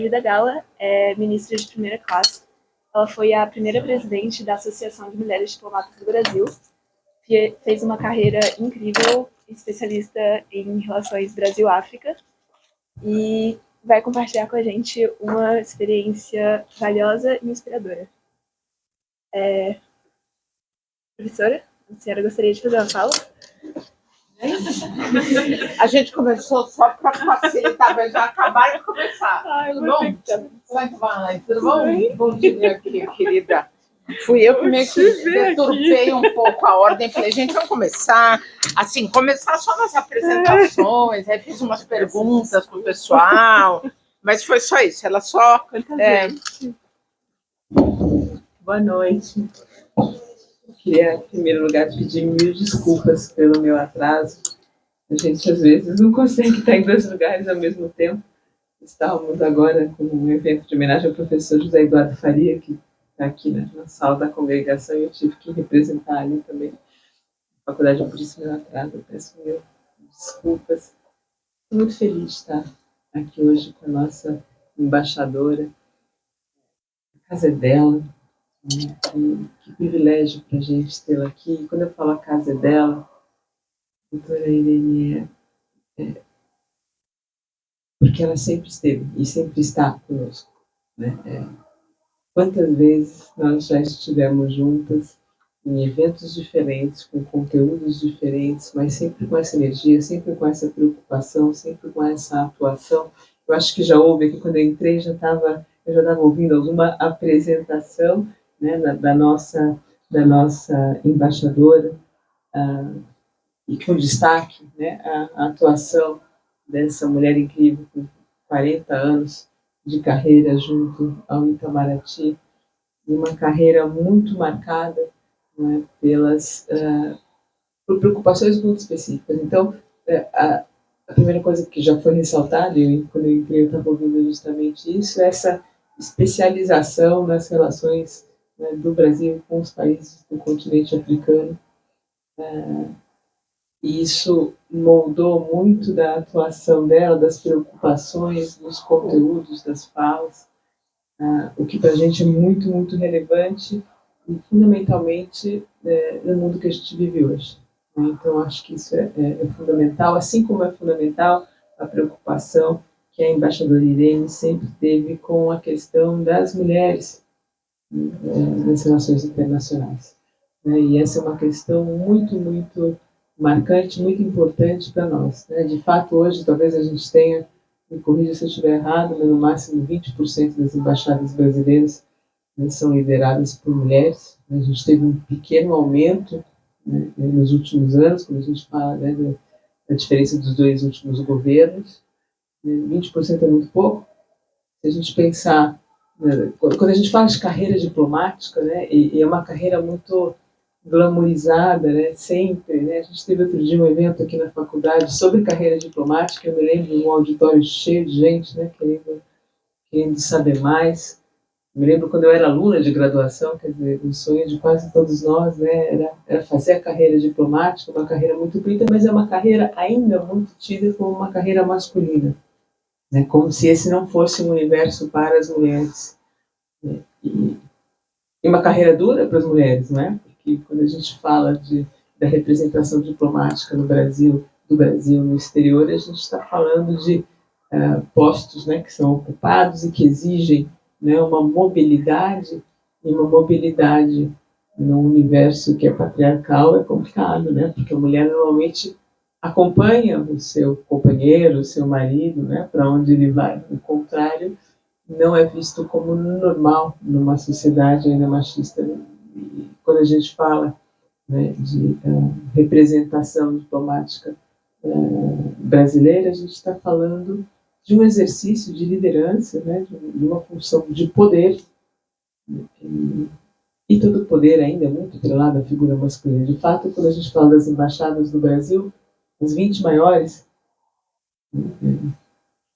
Frida Gala é ministra de primeira classe. Ela foi a primeira presidente da Associação de Mulheres Diplomatas do Brasil. Fez uma carreira incrível, especialista em relações Brasil-África. E vai compartilhar com a gente uma experiência valiosa e inspiradora. Professora, a senhora gostaria de fazer uma fala? A gente começou só para facilitar, mas já acabaram de começar. Tudo bom? Como é que vai? Tudo bom? Bom dia, querida. Fui eu que meio que deturpei um pouco a ordem. Falei, gente, vamos começar. Assim, começar só nas apresentações. Aí fiz umas perguntas para o pessoal. Mas foi só isso. Ela só... Boa noite. Queria, em primeiro lugar, pedir mil desculpas pelo meu atraso. A gente, às vezes, não consegue estar em dois lugares ao mesmo tempo. Estávamos agora com um evento de homenagem ao professor José Eduardo Faria, que está aqui na sala da congregação, e eu tive que representar ali também a faculdade, por isso meu atraso. Eu peço mil desculpas. Estou muito feliz de estar aqui hoje com a nossa embaixadora. A casa é dela. Que privilégio para a gente tê-la aqui. Quando eu falo a casa dela, a doutora Irene porque ela sempre esteve e sempre está conosco, né? Quantas vezes nós já estivemos juntas em eventos diferentes, com conteúdos diferentes, mas sempre com essa energia, sempre com essa preocupação, sempre com essa atuação. Eu acho que já houve aqui, quando eu entrei, eu já estava ouvindo alguma apresentação, né, da nossa embaixadora, e com destaque, né, a atuação dessa mulher incrível com 40 anos de carreira junto ao Itamaraty, e uma carreira muito marcada, né, por preocupações muito específicas. Então, a primeira coisa que já foi ressaltada, e quando eu entrei eu estava ouvindo justamente isso, é essa especialização nas relações, né, do Brasil com os países do continente africano. E isso moldou muito da atuação dela, das preocupações, dos conteúdos, das falas, o que para a gente é muito, muito relevante e fundamentalmente no mundo que a gente vive hoje. Então, acho que isso é fundamental, assim como é fundamental a preocupação que a embaixadora Irene sempre teve com a questão das mulheres nas relações internacionais. E essa é uma questão muito, muito marcante, muito importante para nós. De fato, hoje, talvez a gente tenha, me corrija se eu estiver errado, mas no máximo 20% das embaixadas brasileiras, né, são lideradas por mulheres. A gente teve um pequeno aumento, né, nos últimos anos, quando a gente fala, né, da diferença dos dois últimos governos. 20% é muito pouco. Se a gente pensar, né, quando a gente fala de carreira diplomática, né, e é uma carreira muito glamourizada, né, sempre, né? A gente teve outro dia um evento aqui na faculdade sobre carreira diplomática. Eu me lembro de um auditório cheio de gente, né, querendo saber mais. Eu me lembro quando eu era aluna de graduação, quer dizer, o sonho de quase todos nós, né, era fazer a carreira diplomática, uma carreira muito bonita, mas é uma carreira ainda muito tida como uma carreira masculina, né, como se esse não fosse um universo para as mulheres, né, e uma carreira dura para as mulheres, né? Que quando a gente fala da representação diplomática no Brasil, do Brasil no exterior, a gente está falando de postos, né, que são ocupados e que exigem, né, uma mobilidade, e uma mobilidade num universo que é patriarcal é complicado, né, porque a mulher normalmente acompanha o seu companheiro, o seu marido, né, para onde ele vai. O contrário não é visto como normal numa sociedade ainda machista. E quando a gente fala, né, de representação diplomática brasileira, a gente está falando de um exercício de liderança, né, de uma função de poder, e todo poder ainda é muito atrelado à figura masculina. De fato, quando a gente fala das embaixadas do Brasil, as 20 maiores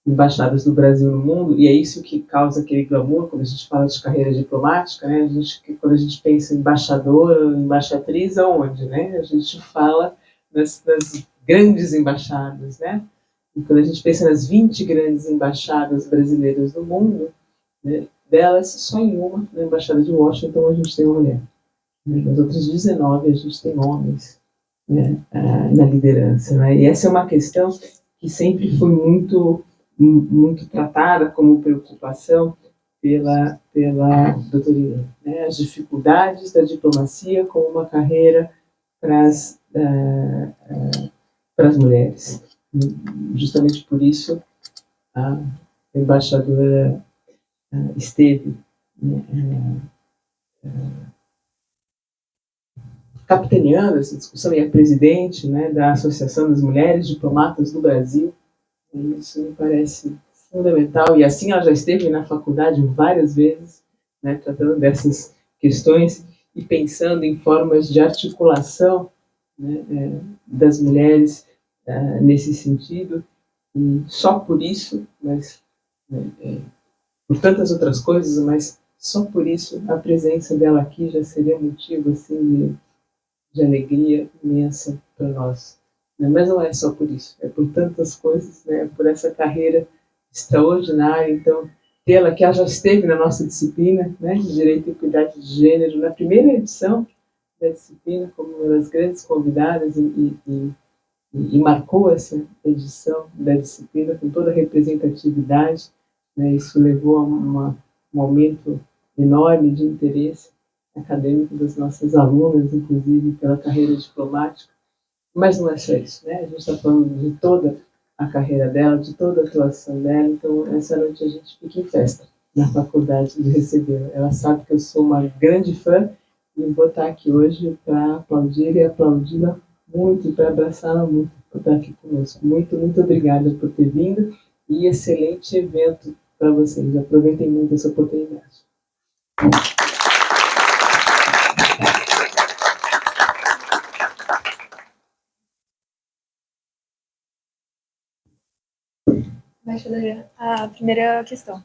embaixadas do Brasil no mundo, e é isso que causa aquele glamour quando a gente fala de carreira diplomática, né? Quando a gente pensa em embaixador ou embaixatriz, aonde, né? A gente fala das grandes embaixadas, né? E quando a gente pensa nas 20 grandes embaixadas brasileiras no mundo, né, delas, só em uma, na Embaixada de Washington, a gente tem uma mulher. Nas outras 19, a gente tem homens, né, na liderança. Né? E essa é uma questão que sempre foi muito tratada como preocupação pela doutora Irene, né? As dificuldades da diplomacia como uma carreira para as mulheres. Justamente por isso, a embaixadora esteve, né, capitaneando essa discussão, e é presidente, né, da Associação das Mulheres Diplomatas do Brasil. E isso me parece fundamental, e assim ela já esteve na faculdade várias vezes, né, tratando dessas questões e pensando em formas de articulação, né, das mulheres nesse sentido. E só por isso, mas por tantas outras coisas, mas só por isso a presença dela aqui já seria motivo assim de alegria imensa para nós. Mas não é só por isso, é por tantas coisas, né, por essa carreira extraordinária. Então, tê-la, que ela já esteve na nossa disciplina, né, de Direito e Equidade de Gênero, na primeira edição da disciplina, como uma das grandes convidadas, e marcou essa edição da disciplina com toda a representatividade, né, isso levou a um aumento enorme de interesse acadêmico das nossas alunas, inclusive pela carreira diplomática. Mas não é só isso, né? A gente está falando de toda a carreira dela, de toda a atuação dela. Então, essa noite a gente fica em festa na faculdade de recebê-la. Ela sabe que eu sou uma grande fã e vou estar aqui hoje para aplaudir e aplaudi-la muito, para abraçá-la muito, por estar aqui conosco. Muito, muito obrigada por ter vindo e excelente evento para vocês. Aproveitem muito essa oportunidade. Embaixadora, a primeira questão.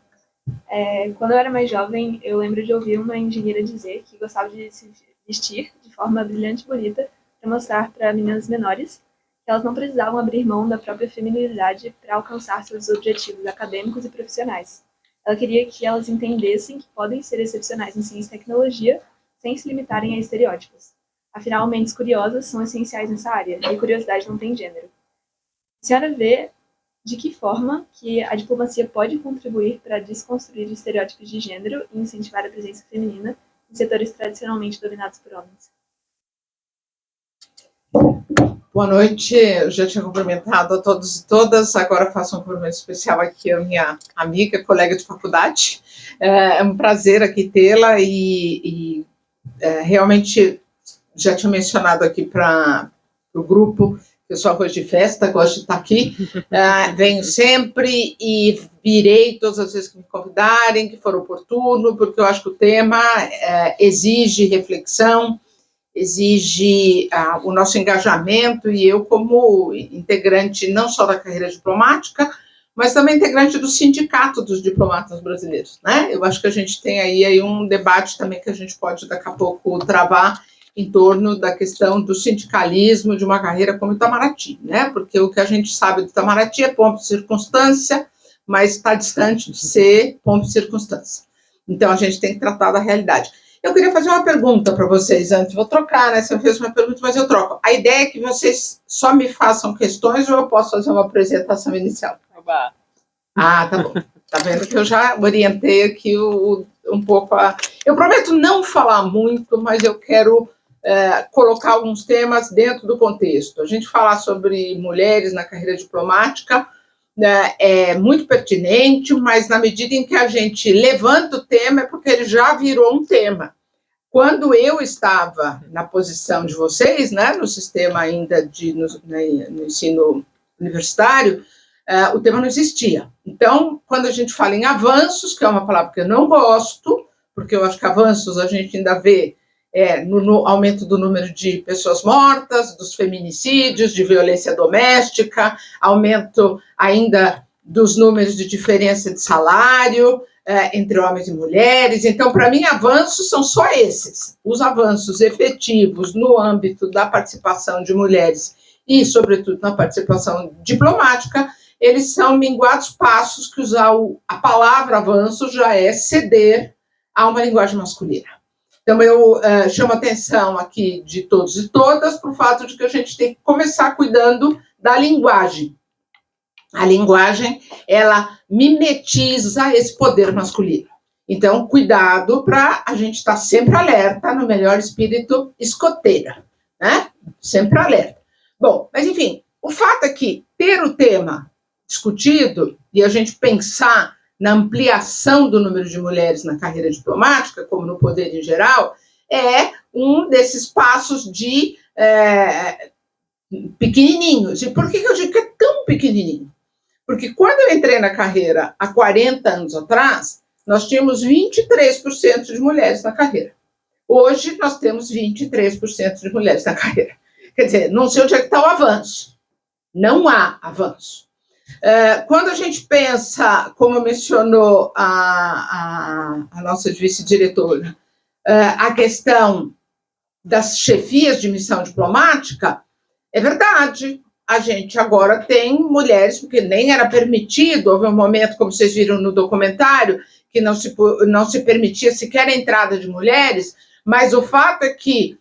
Quando eu era mais jovem, eu lembro de ouvir uma engenheira dizer que gostava de se vestir de forma brilhante e bonita para mostrar para meninas menores que elas não precisavam abrir mão da própria feminilidade para alcançar seus objetivos acadêmicos e profissionais. Ela queria que elas entendessem que podem ser excepcionais em ciência e tecnologia sem se limitarem a estereótipos. Afinal, mentes curiosas são essenciais nessa área, e curiosidade não tem gênero. A senhora vê de que forma que a diplomacia pode contribuir para desconstruir estereótipos de gênero e incentivar a presença feminina em setores tradicionalmente dominados por homens? Boa noite, eu já tinha cumprimentado a todos e todas, agora faço um cumprimento especial aqui à minha amiga, colega de faculdade. É um prazer aqui tê-la e realmente já tinha mencionado aqui para o grupo. Eu sou arroz de festa, gosto de estar aqui, venho sempre e virei todas as vezes que me convidarem, que for oportuno, porque eu acho que o tema exige reflexão, exige o nosso engajamento, e eu como integrante não só da carreira diplomática, mas também integrante do Sindicato dos Diplomatas Brasileiros, né? Eu acho que a gente tem aí um debate também que a gente pode daqui a pouco travar em torno da questão do sindicalismo de uma carreira como Itamaraty, né? Porque o que a gente sabe do Itamaraty é ponto de circunstância, mas está distante de ser ponto de circunstância. Então, a gente tem que tratar da realidade. Eu queria fazer uma pergunta para vocês antes, vou trocar, né? Você fez uma pergunta, mas eu troco. A ideia é que vocês só me façam questões ou eu posso fazer uma apresentação inicial? Oba. Ah, tá bom. Tá vendo que eu já orientei aqui um pouco a... Eu prometo não falar muito, mas eu quero colocar alguns temas dentro do contexto. A gente falar sobre mulheres na carreira diplomática é muito pertinente, mas na medida em que a gente levanta o tema é porque ele já virou um tema. Quando eu estava na posição de vocês, né, no sistema ainda no ensino universitário, o tema não existia. Então, quando a gente fala em avanços, que é uma palavra que eu não gosto, porque eu acho que avanços a gente ainda vê no aumento do número de pessoas mortas, dos feminicídios, de violência doméstica, aumento ainda dos números de diferença de salário entre homens e mulheres. Então, para mim, avanços são só esses. Os avanços efetivos no âmbito da participação de mulheres e, sobretudo, na participação diplomática, eles são minguados passos que usar a palavra avanço já é ceder a uma linguagem masculina. Então, eu chamo a atenção aqui de todos e todas para o fato de que a gente tem que começar cuidando da linguagem. A linguagem, ela mimetiza esse poder masculino. Então, cuidado para a gente estar sempre alerta, no melhor espírito escoteira, né? Sempre alerta. Bom, mas enfim, o fato é que ter o tema discutido e a gente pensar na ampliação do número de mulheres na carreira diplomática, como no poder em geral, é um desses passos de pequenininhos. E por que eu digo que é tão pequenininho? Porque quando eu entrei na carreira há 40 anos atrás, nós tínhamos 23% de mulheres na carreira. Hoje, nós temos 23% de mulheres na carreira. Quer dizer, não sei onde é que está o avanço. Não há avanço. Quando a gente pensa, como mencionou a nossa vice-diretora, a questão das chefias de missão diplomática, é verdade. A gente agora tem mulheres, porque nem era permitido, houve um momento, como vocês viram no documentário, que não se permitia sequer a entrada de mulheres, mas o fato é que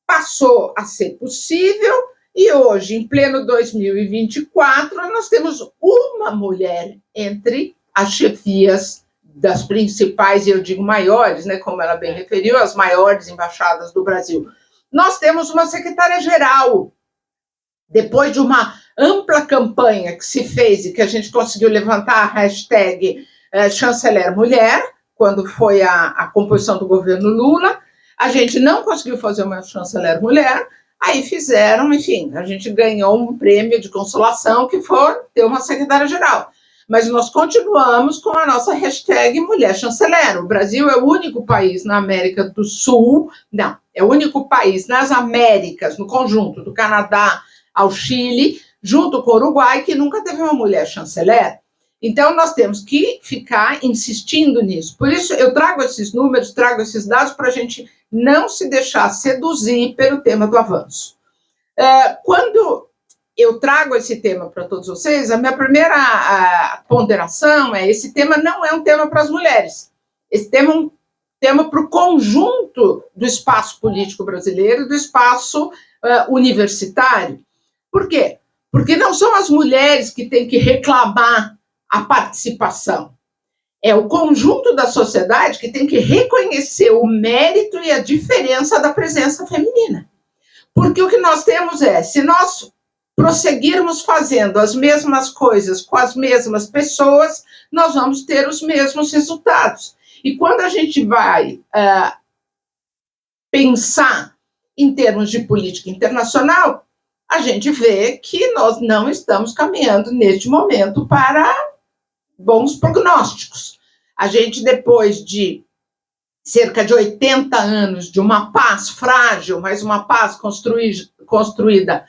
passou a ser possível e hoje, em pleno 2024, nós temos uma mulher entre as chefias das principais, e eu digo maiores, né, como ela bem referiu, as maiores embaixadas do Brasil. Nós temos uma secretária-geral. Depois de uma ampla campanha que se fez e que a gente conseguiu levantar a hashtag chanceler mulher, quando foi a composição do governo Lula, a gente não conseguiu fazer uma chanceler mulher, aí fizeram, enfim, a gente ganhou um prêmio de consolação que foi ter uma secretária-geral. Mas nós continuamos com a nossa hashtag mulher chanceler. O Brasil é o único país na América do Sul, não, é o único país nas Américas, no conjunto do Canadá ao Chile, junto com o Uruguai, que nunca teve uma mulher chanceler. Então, nós temos que ficar insistindo nisso. Por isso, eu trago esses números, trago esses dados para a gente não se deixar seduzir pelo tema do avanço. Quando eu trago esse tema para todos vocês, a minha primeira ponderação é: esse tema não é um tema para as mulheres. Esse tema é um tema para o conjunto do espaço político brasileiro, do espaço universitário. Por quê? Porque não são as mulheres que têm que reclamar a participação. É o conjunto da sociedade que tem que reconhecer o mérito e a diferença da presença feminina. Porque o que nós temos se nós prosseguirmos fazendo as mesmas coisas com as mesmas pessoas, nós vamos ter os mesmos resultados. E quando a gente vai pensar em termos de política internacional, a gente vê que nós não estamos caminhando neste momento para bons prognósticos. A gente, depois de cerca de 80 anos de uma paz frágil, mas uma paz construída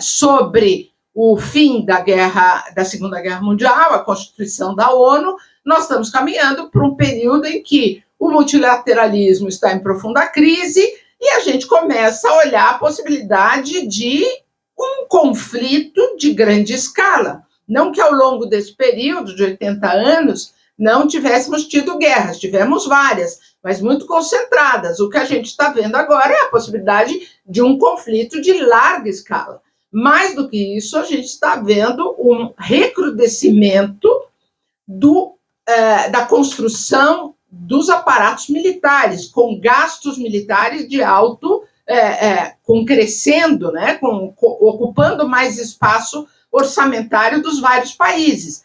sobre o fim da Segunda Guerra Mundial, a Constituição da ONU, nós estamos caminhando para um período em que o multilateralismo está em profunda crise e a gente começa a olhar a possibilidade de um conflito de grande escala. Não que ao longo desse período de 80 anos não tivéssemos tido guerras, tivemos várias, mas muito concentradas. O que a gente está vendo agora é a possibilidade de um conflito de larga escala. Mais do que isso, a gente está vendo um recrudescimento da construção dos aparatos militares, com gastos militares de alto, crescendo, né, ocupando mais espaço orçamentário dos vários países.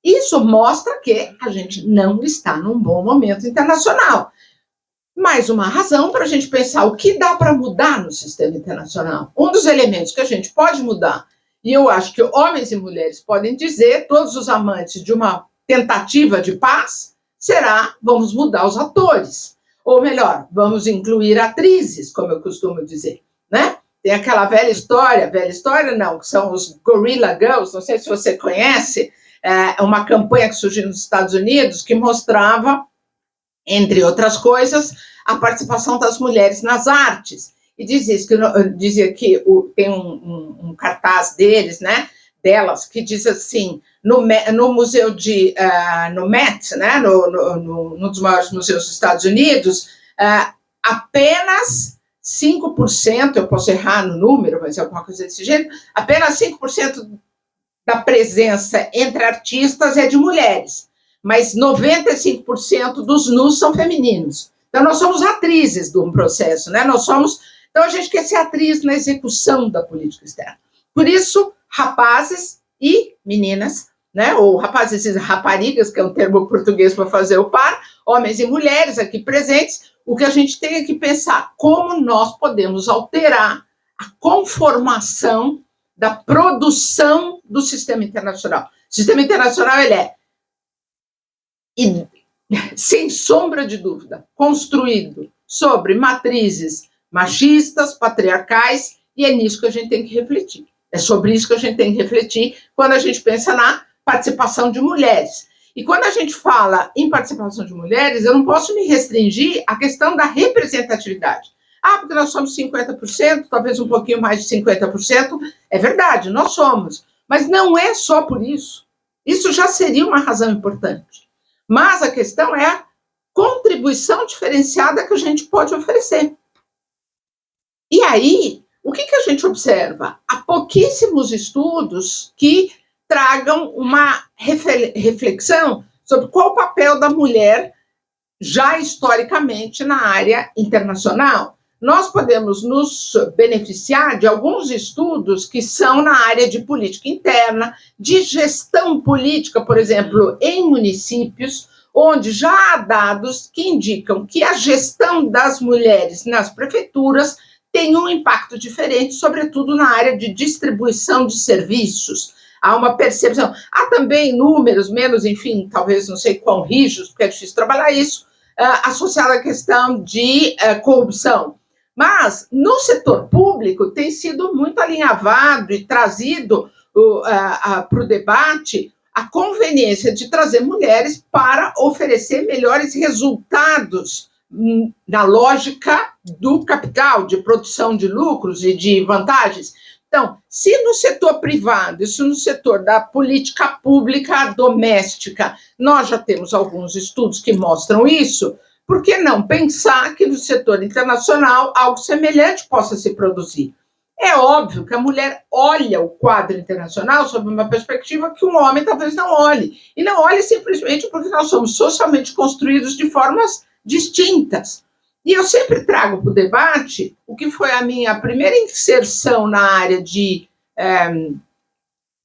Isso mostra que a gente não está num bom momento internacional. Mais uma razão para a gente pensar o que dá para mudar no sistema internacional. Um dos elementos que a gente pode mudar, e eu acho que homens e mulheres podem dizer, todos os amantes de uma tentativa de paz, vamos mudar os atores. Ou melhor, vamos incluir atrizes, como eu costumo dizer, né? Tem aquela velha história não, que são os Guerrilla Girls, não sei se você conhece, uma campanha que surgiu nos Estados Unidos que mostrava, entre outras coisas, a participação das mulheres nas artes. E dizia que tem um cartaz deles, né, delas, que diz assim: no museu no Met, né, num dos maiores museus dos Estados Unidos, apenas 5%, eu posso errar no número, mas é alguma coisa desse jeito, apenas 5% da presença entre artistas é de mulheres, mas 95% dos nus são femininos. Então, nós somos atrizes de um processo, né? Então, a gente quer ser atriz na execução da política externa. Por isso, rapazes e meninas, né? Ou rapazes e raparigas, que é um termo português para fazer o par, homens e mulheres aqui presentes, o que a gente tem que pensar, como nós podemos alterar a conformação da produção do sistema internacional. O sistema internacional, ele é, sem sombra de dúvida, construído sobre matrizes machistas, patriarcais, e é nisso que a gente tem que refletir. É sobre isso que a gente tem que refletir quando a gente pensa na participação de mulheres. E quando a gente fala em participação de mulheres, eu não posso me restringir à questão da representatividade. Porque nós somos 50%, talvez um pouquinho mais de 50%. É verdade, nós somos. Mas não é só por isso. Isso já seria uma razão importante. Mas a questão é a contribuição diferenciada que a gente pode oferecer. E aí, o que a gente observa? Há pouquíssimos estudos que tragam uma reflexão sobre qual o papel da mulher já historicamente na área internacional. Nós podemos nos beneficiar de alguns estudos que são na área de política interna, de gestão política, por exemplo, em municípios, onde já há dados que indicam que a gestão das mulheres nas prefeituras tem um impacto diferente, sobretudo na área de distribuição de serviços. Há uma percepção. Há também números, menos, enfim, talvez não sei quão rígidos, porque é difícil trabalhar isso, associado à questão de corrupção. Mas, no setor público, tem sido muito alinhavado e trazido para o debate a conveniência de trazer mulheres para oferecer melhores resultados na lógica do capital, de produção de lucros e de vantagens. Então, se no setor privado, se no setor da política pública doméstica, nós já temos alguns estudos que mostram isso, por que não pensar que no setor internacional algo semelhante possa se produzir? É óbvio que a mulher olha o quadro internacional sob uma perspectiva que um homem talvez não olhe. E não olhe simplesmente porque nós somos socialmente construídos de formas distintas. E eu sempre trago para o debate o que foi a minha primeira inserção na área de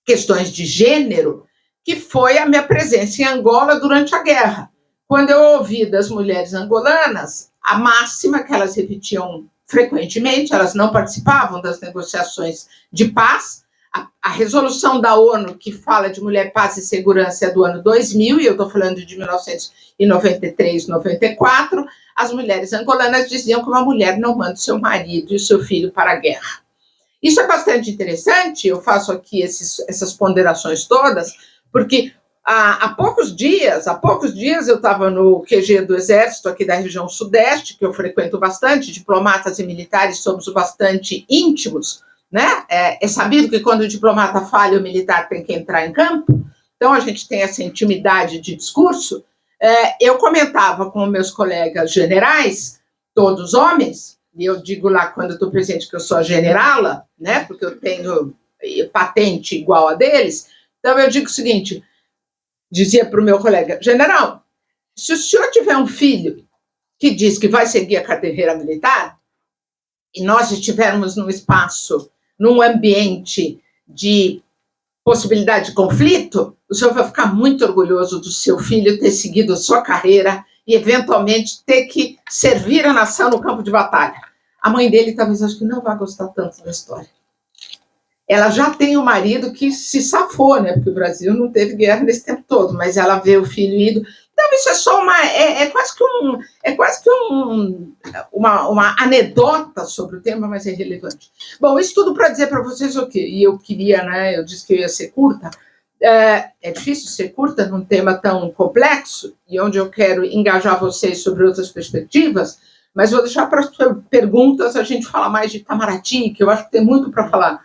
questões de gênero, que foi a minha presença em Angola durante a guerra. Quando eu ouvi das mulheres angolanas, a máxima que elas repetiam frequentemente, elas não participavam das negociações de paz. A resolução da ONU que fala de mulher, paz e segurança é do ano 2000, e eu estou falando de 1993, 94, as mulheres angolanas diziam que uma mulher não manda seu marido e seu filho para a guerra. Isso é bastante interessante, eu faço aqui essas ponderações todas, porque há poucos dias eu estava no QG do Exército, aqui da região Sudeste, que eu frequento bastante, diplomatas e militares somos bastante íntimos, né? É sabido que quando o diplomata falha, o militar tem que entrar em campo, então a gente tem essa intimidade de discurso. Eu comentava com meus colegas generais, todos homens, e eu digo lá quando eu estou presente que eu sou a generala, né? Porque eu tenho patente igual a deles, então eu digo o seguinte, dizia para o meu colega, general, se o senhor tiver um filho que diz que vai seguir a carreira militar, e nós estivermos num espaço, num ambiente de possibilidade de conflito, o senhor vai ficar muito orgulhoso do seu filho ter seguido a sua carreira e, eventualmente, ter que servir a nação no campo de batalha. A mãe dele, talvez, acho que não vai gostar tanto da história. Ela já tem um marido que se safou, né? Porque o Brasil não teve guerra nesse tempo todo, mas ela vê o filho indo. Então, isso é só quase que uma anedota sobre o tema, mas é relevante. Bom, isso tudo para dizer para vocês o quê? E eu queria, né? Eu disse que eu ia ser curta. É difícil ser curta num tema tão complexo, e onde eu quero engajar vocês sobre outras perspectivas, mas vou deixar para as perguntas a gente falar mais de Itamaraty, que eu acho que tem muito para falar.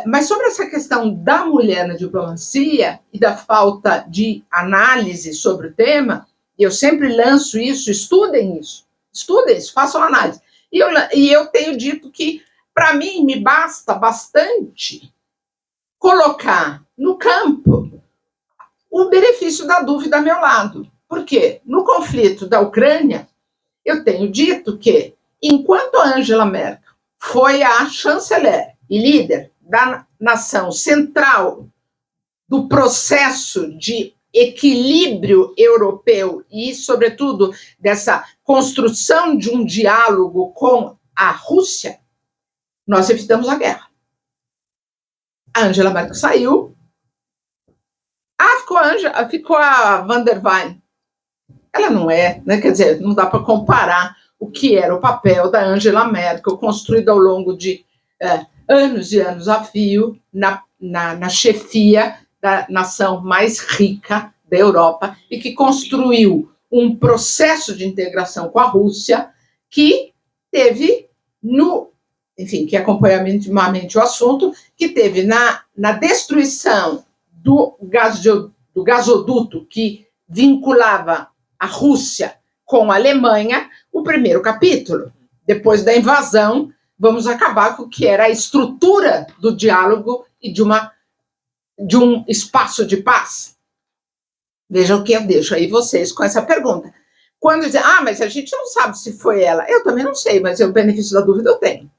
Mas sobre essa questão da mulher na diplomacia e da falta de análise sobre o tema, eu sempre lanço isso, estudem isso, façam análise. E eu tenho dito que, para mim, me basta bastante colocar no campo o benefício da dúvida ao meu lado. Por quê? No conflito da Ucrânia, eu tenho dito que, enquanto a Angela Merkel foi a chanceler e líder da nação central do processo de equilíbrio europeu e, sobretudo, dessa construção de um diálogo com a Rússia, nós evitamos a guerra. A Angela Merkel saiu. Ficou a Van der Leyen. Ela não é, né? Quer dizer, não dá para comparar o que era o papel da Angela Merkel, construído ao longo de anos e anos a fio, na chefia da nação mais rica da Europa e que construiu um processo de integração com a Rússia que teve que acompanha minimamente o assunto, que teve na destruição do gasoduto que vinculava a Rússia com a Alemanha, o primeiro capítulo. Depois da invasão, vamos acabar com o que era a estrutura do diálogo e de um espaço de paz. Vejam que eu deixo aí vocês com essa pergunta. Quando dizem, mas a gente não sabe se foi ela. Eu também não sei, mas o benefício da dúvida eu tenho.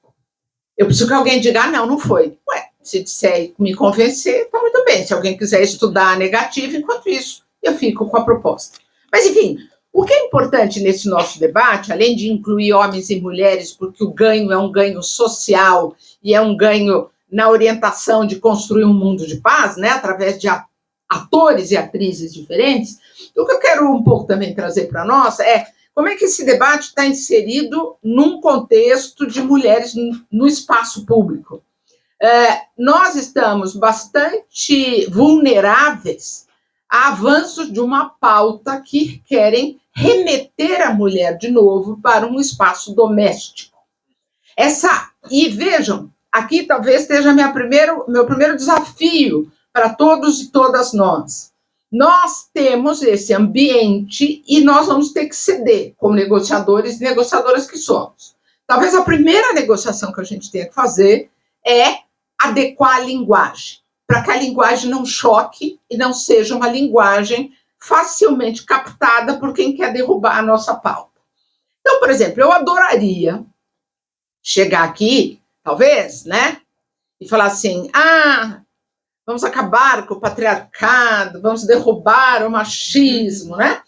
Eu preciso que alguém diga, não foi. Se disser me convencer, está muito bem. Se alguém quiser estudar a negativa, enquanto isso, eu fico com a proposta. Mas, enfim, o que é importante nesse nosso debate, além de incluir homens e mulheres, porque o ganho é um ganho social e é um ganho na orientação de construir um mundo de paz, né, através de atores e atrizes diferentes, o que eu quero um pouco também trazer para nós é como é que esse debate está inserido num contexto de mulheres no espaço público. Nós estamos bastante vulneráveis a avanços de uma pauta que querem remeter a mulher de novo para um espaço doméstico. E vejam, aqui talvez esteja meu primeiro desafio para todos e todas nós. Nós temos esse ambiente e nós vamos ter que ceder, como negociadores e negociadoras que somos. Talvez a primeira negociação que a gente tenha que fazer é adequar a linguagem, para que a linguagem não choque e não seja uma linguagem facilmente captada por quem quer derrubar a nossa pauta. Então, por exemplo, eu adoraria chegar aqui, talvez, né, e falar assim, vamos acabar com o patriarcado, vamos derrubar o machismo, né?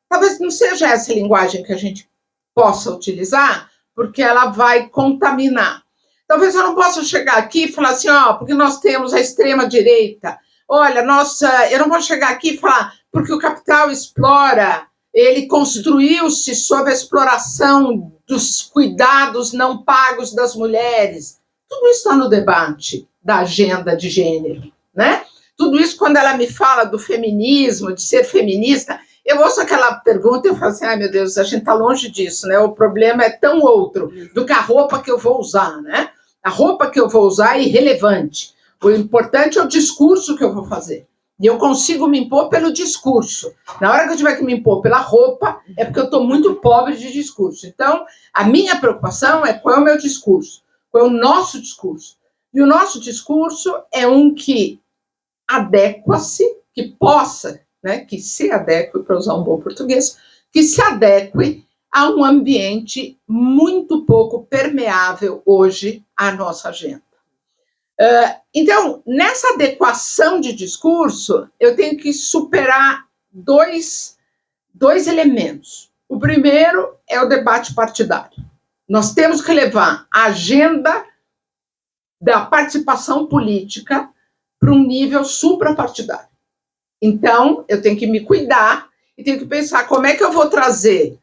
Talvez não seja essa linguagem que a gente possa utilizar, porque ela vai contaminar. Talvez eu não possa chegar aqui e falar assim, porque nós temos a extrema-direita. Olha, eu não vou chegar aqui e falar porque o capital explora, ele construiu-se sob a exploração dos cuidados não pagos das mulheres. Tudo isso está no debate da agenda de gênero, né? Tudo isso, quando ela me fala do feminismo, de ser feminista, eu ouço aquela pergunta e eu falo assim, meu Deus, a gente está longe disso, né? O problema é tão outro do que a roupa que eu vou usar, né? A roupa que eu vou usar é irrelevante. O importante é o discurso que eu vou fazer. E eu consigo me impor pelo discurso. Na hora que eu tiver que me impor pela roupa, é porque eu estou muito pobre de discurso. Então, a minha preocupação é qual é o meu discurso, qual é o nosso discurso. E o nosso discurso é um que adequa-se, que possa, né, que se adeque, para usar um bom português, que se adeque a um ambiente muito pouco permeável hoje à nossa agenda. Então, nessa adequação de discurso, eu tenho que superar dois elementos. O primeiro é o debate partidário. Nós temos que levar a agenda da participação política para um nível suprapartidário. Então, eu tenho que me cuidar e tenho que pensar como é que eu vou trazer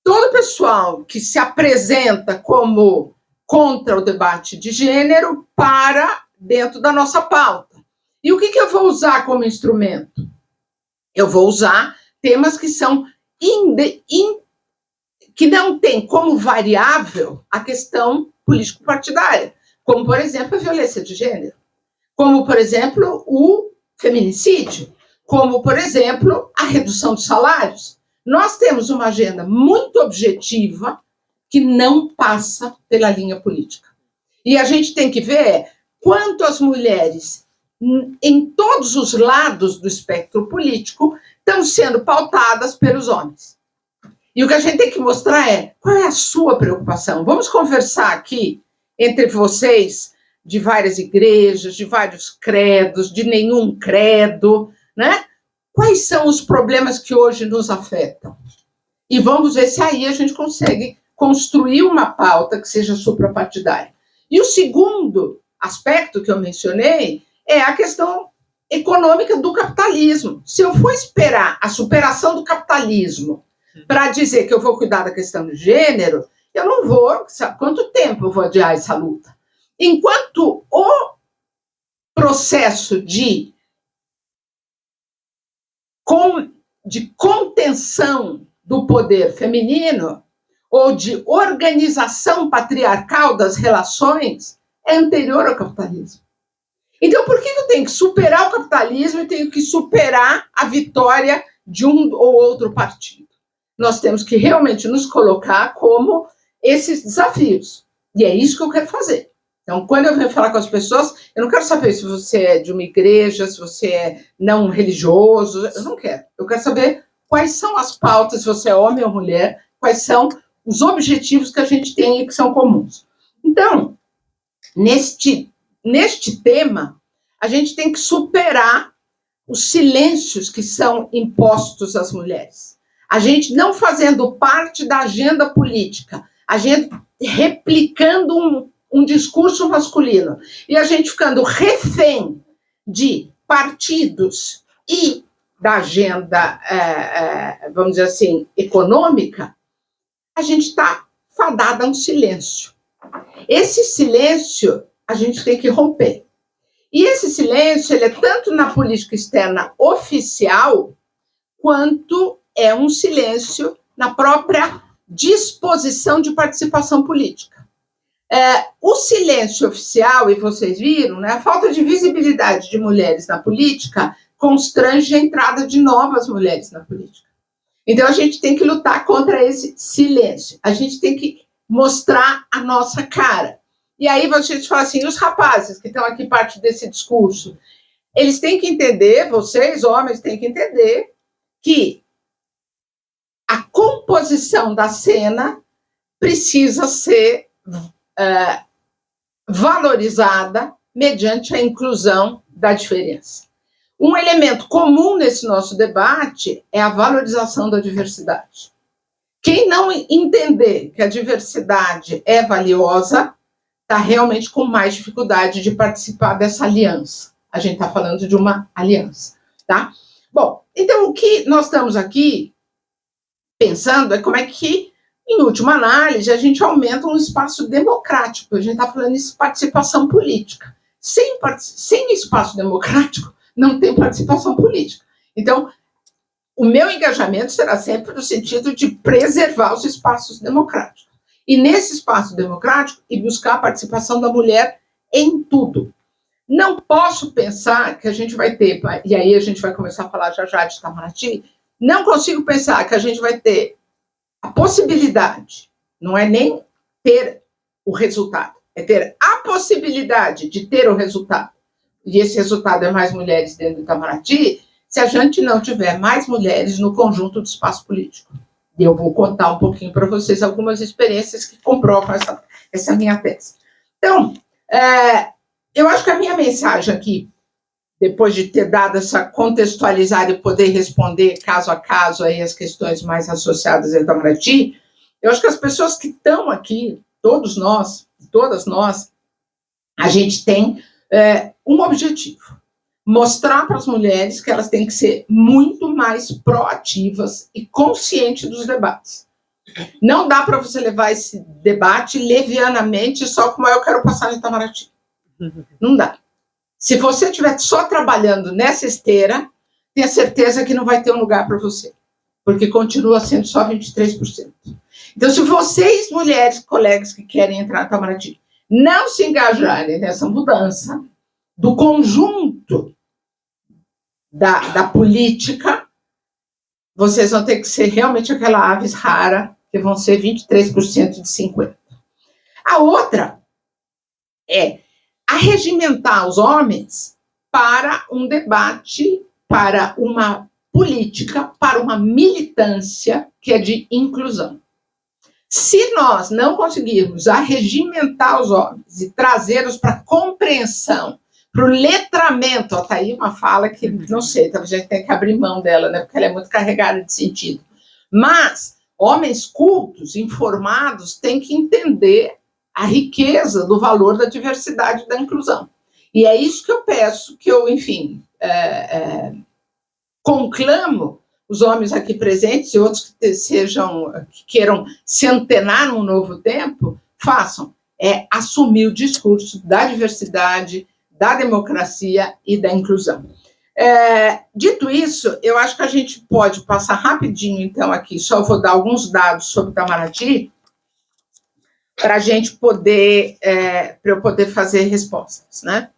todo o pessoal que se apresenta como contra o debate de gênero para dentro da nossa pauta. E o que eu vou usar como instrumento? Eu vou usar temas que são que não tem como variável a questão político-partidária. como, por exemplo, a violência de gênero, como, por exemplo, o feminicídio, como, por exemplo, a redução de salários. Nós temos uma agenda muito objetiva que não passa pela linha política. E a gente tem que ver quanto as mulheres, em todos os lados do espectro político, estão sendo pautadas pelos homens. E o que a gente tem que mostrar é qual é a sua preocupação. Vamos conversar aqui entre vocês de várias igrejas, de vários credos, de nenhum credo, né? Quais são os problemas que hoje nos afetam? E vamos ver se aí a gente consegue construir uma pauta que seja suprapartidária. E o segundo aspecto que eu mencionei é a questão econômica do capitalismo. Se eu for esperar a superação do capitalismo para dizer que eu vou cuidar da questão do gênero, eu não vou, sabe quanto tempo eu vou adiar essa luta? Enquanto o processo de contenção do poder feminino ou de organização patriarcal das relações é anterior ao capitalismo. Então, por que eu tenho que superar o capitalismo e tenho que superar a vitória de um ou outro partido? Nós temos que realmente nos colocar como esses desafios. E é isso que eu quero fazer. Então, quando eu venho falar com as pessoas, eu não quero saber se você é de uma igreja, se você é não religioso, eu não quero. Eu quero saber quais são as pautas, se você é homem ou mulher, quais são os objetivos que a gente tem e que são comuns. Então, neste tema, a gente tem que superar os silêncios que são impostos às mulheres. A gente não fazendo parte da agenda política, a gente replicando um discurso masculino e a gente ficando refém de partidos e da agenda, vamos dizer assim, econômica, a gente está fadada a um silêncio. Esse silêncio a gente tem que romper. E esse silêncio ele é tanto na política externa oficial, quanto é um silêncio na própria disposição de participação política. O silêncio oficial, e vocês viram, né, a falta de visibilidade de mulheres na política constrange a entrada de novas mulheres na política. Então, a gente tem que lutar contra esse silêncio. A gente tem que mostrar a nossa cara. E aí vocês falam assim, os rapazes que estão aqui parte desse discurso, eles têm que entender, vocês, homens, têm que entender que a composição da cena precisa ser valorizada mediante a inclusão da diferença. Um elemento comum nesse nosso debate é a valorização da diversidade. Quem não entender que a diversidade é valiosa, está realmente com mais dificuldade de participar dessa aliança. A gente está falando de uma aliança, tá? Bom, então o que nós estamos aqui pensando é como é que, em última análise, a gente aumenta um espaço democrático. A gente está falando de participação política. Sem espaço democrático, não tem participação política. Então, o meu engajamento será sempre no sentido de preservar os espaços democráticos. E nesse espaço democrático, e buscar a participação da mulher em tudo. Não posso pensar que a gente vai ter, e aí a gente vai começar a falar já de Itamaraty, não consigo pensar que a gente vai ter a possibilidade, não é nem ter o resultado, é ter a possibilidade de ter o resultado. E esse resultado é mais mulheres dentro do Itamaraty, se a gente não tiver mais mulheres no conjunto do espaço político. E eu vou contar um pouquinho para vocês algumas experiências que comprovam essa minha tese. Então, eu acho que a minha mensagem aqui, depois de ter dado essa contextualizada e poder responder caso a caso aí as questões mais associadas ao Itamaraty, eu acho que as pessoas que estão aqui, todos nós, todas nós, a gente tem um objetivo: mostrar para as mulheres que elas têm que ser muito mais proativas e conscientes dos debates. Não dá para você levar esse debate levianamente só como eu quero passar no Itamaraty. Não dá. Se você estiver só trabalhando nessa esteira, tenha certeza que não vai ter um lugar para você, porque continua sendo só 23%. Então, se vocês, mulheres, colegas que querem entrar no Itamaraty, não se engajarem nessa mudança do conjunto da política, vocês vão ter que ser realmente aquela aves rara, que vão ser 23% de 50%. A outra é arregimentar os homens para um debate, para uma política, para uma militância que é de inclusão. Se nós não conseguirmos arregimentar os homens e trazê-los para a compreensão, para o letramento, está aí uma fala que, não sei, talvez a gente tenha que abrir mão dela, né, porque ela é muito carregada de sentido. Mas homens cultos, informados, têm que entender a riqueza do valor da diversidade e da inclusão. E é isso que eu peço, que eu, enfim, conclamo os homens aqui presentes e outros que queiram centenar num novo tempo, façam, assumir o discurso da diversidade, da democracia e da inclusão. Dito isso, eu acho que a gente pode passar rapidinho, então, aqui, só vou dar alguns dados sobre Itamaraty, para a gente poder, para eu poder fazer respostas, né?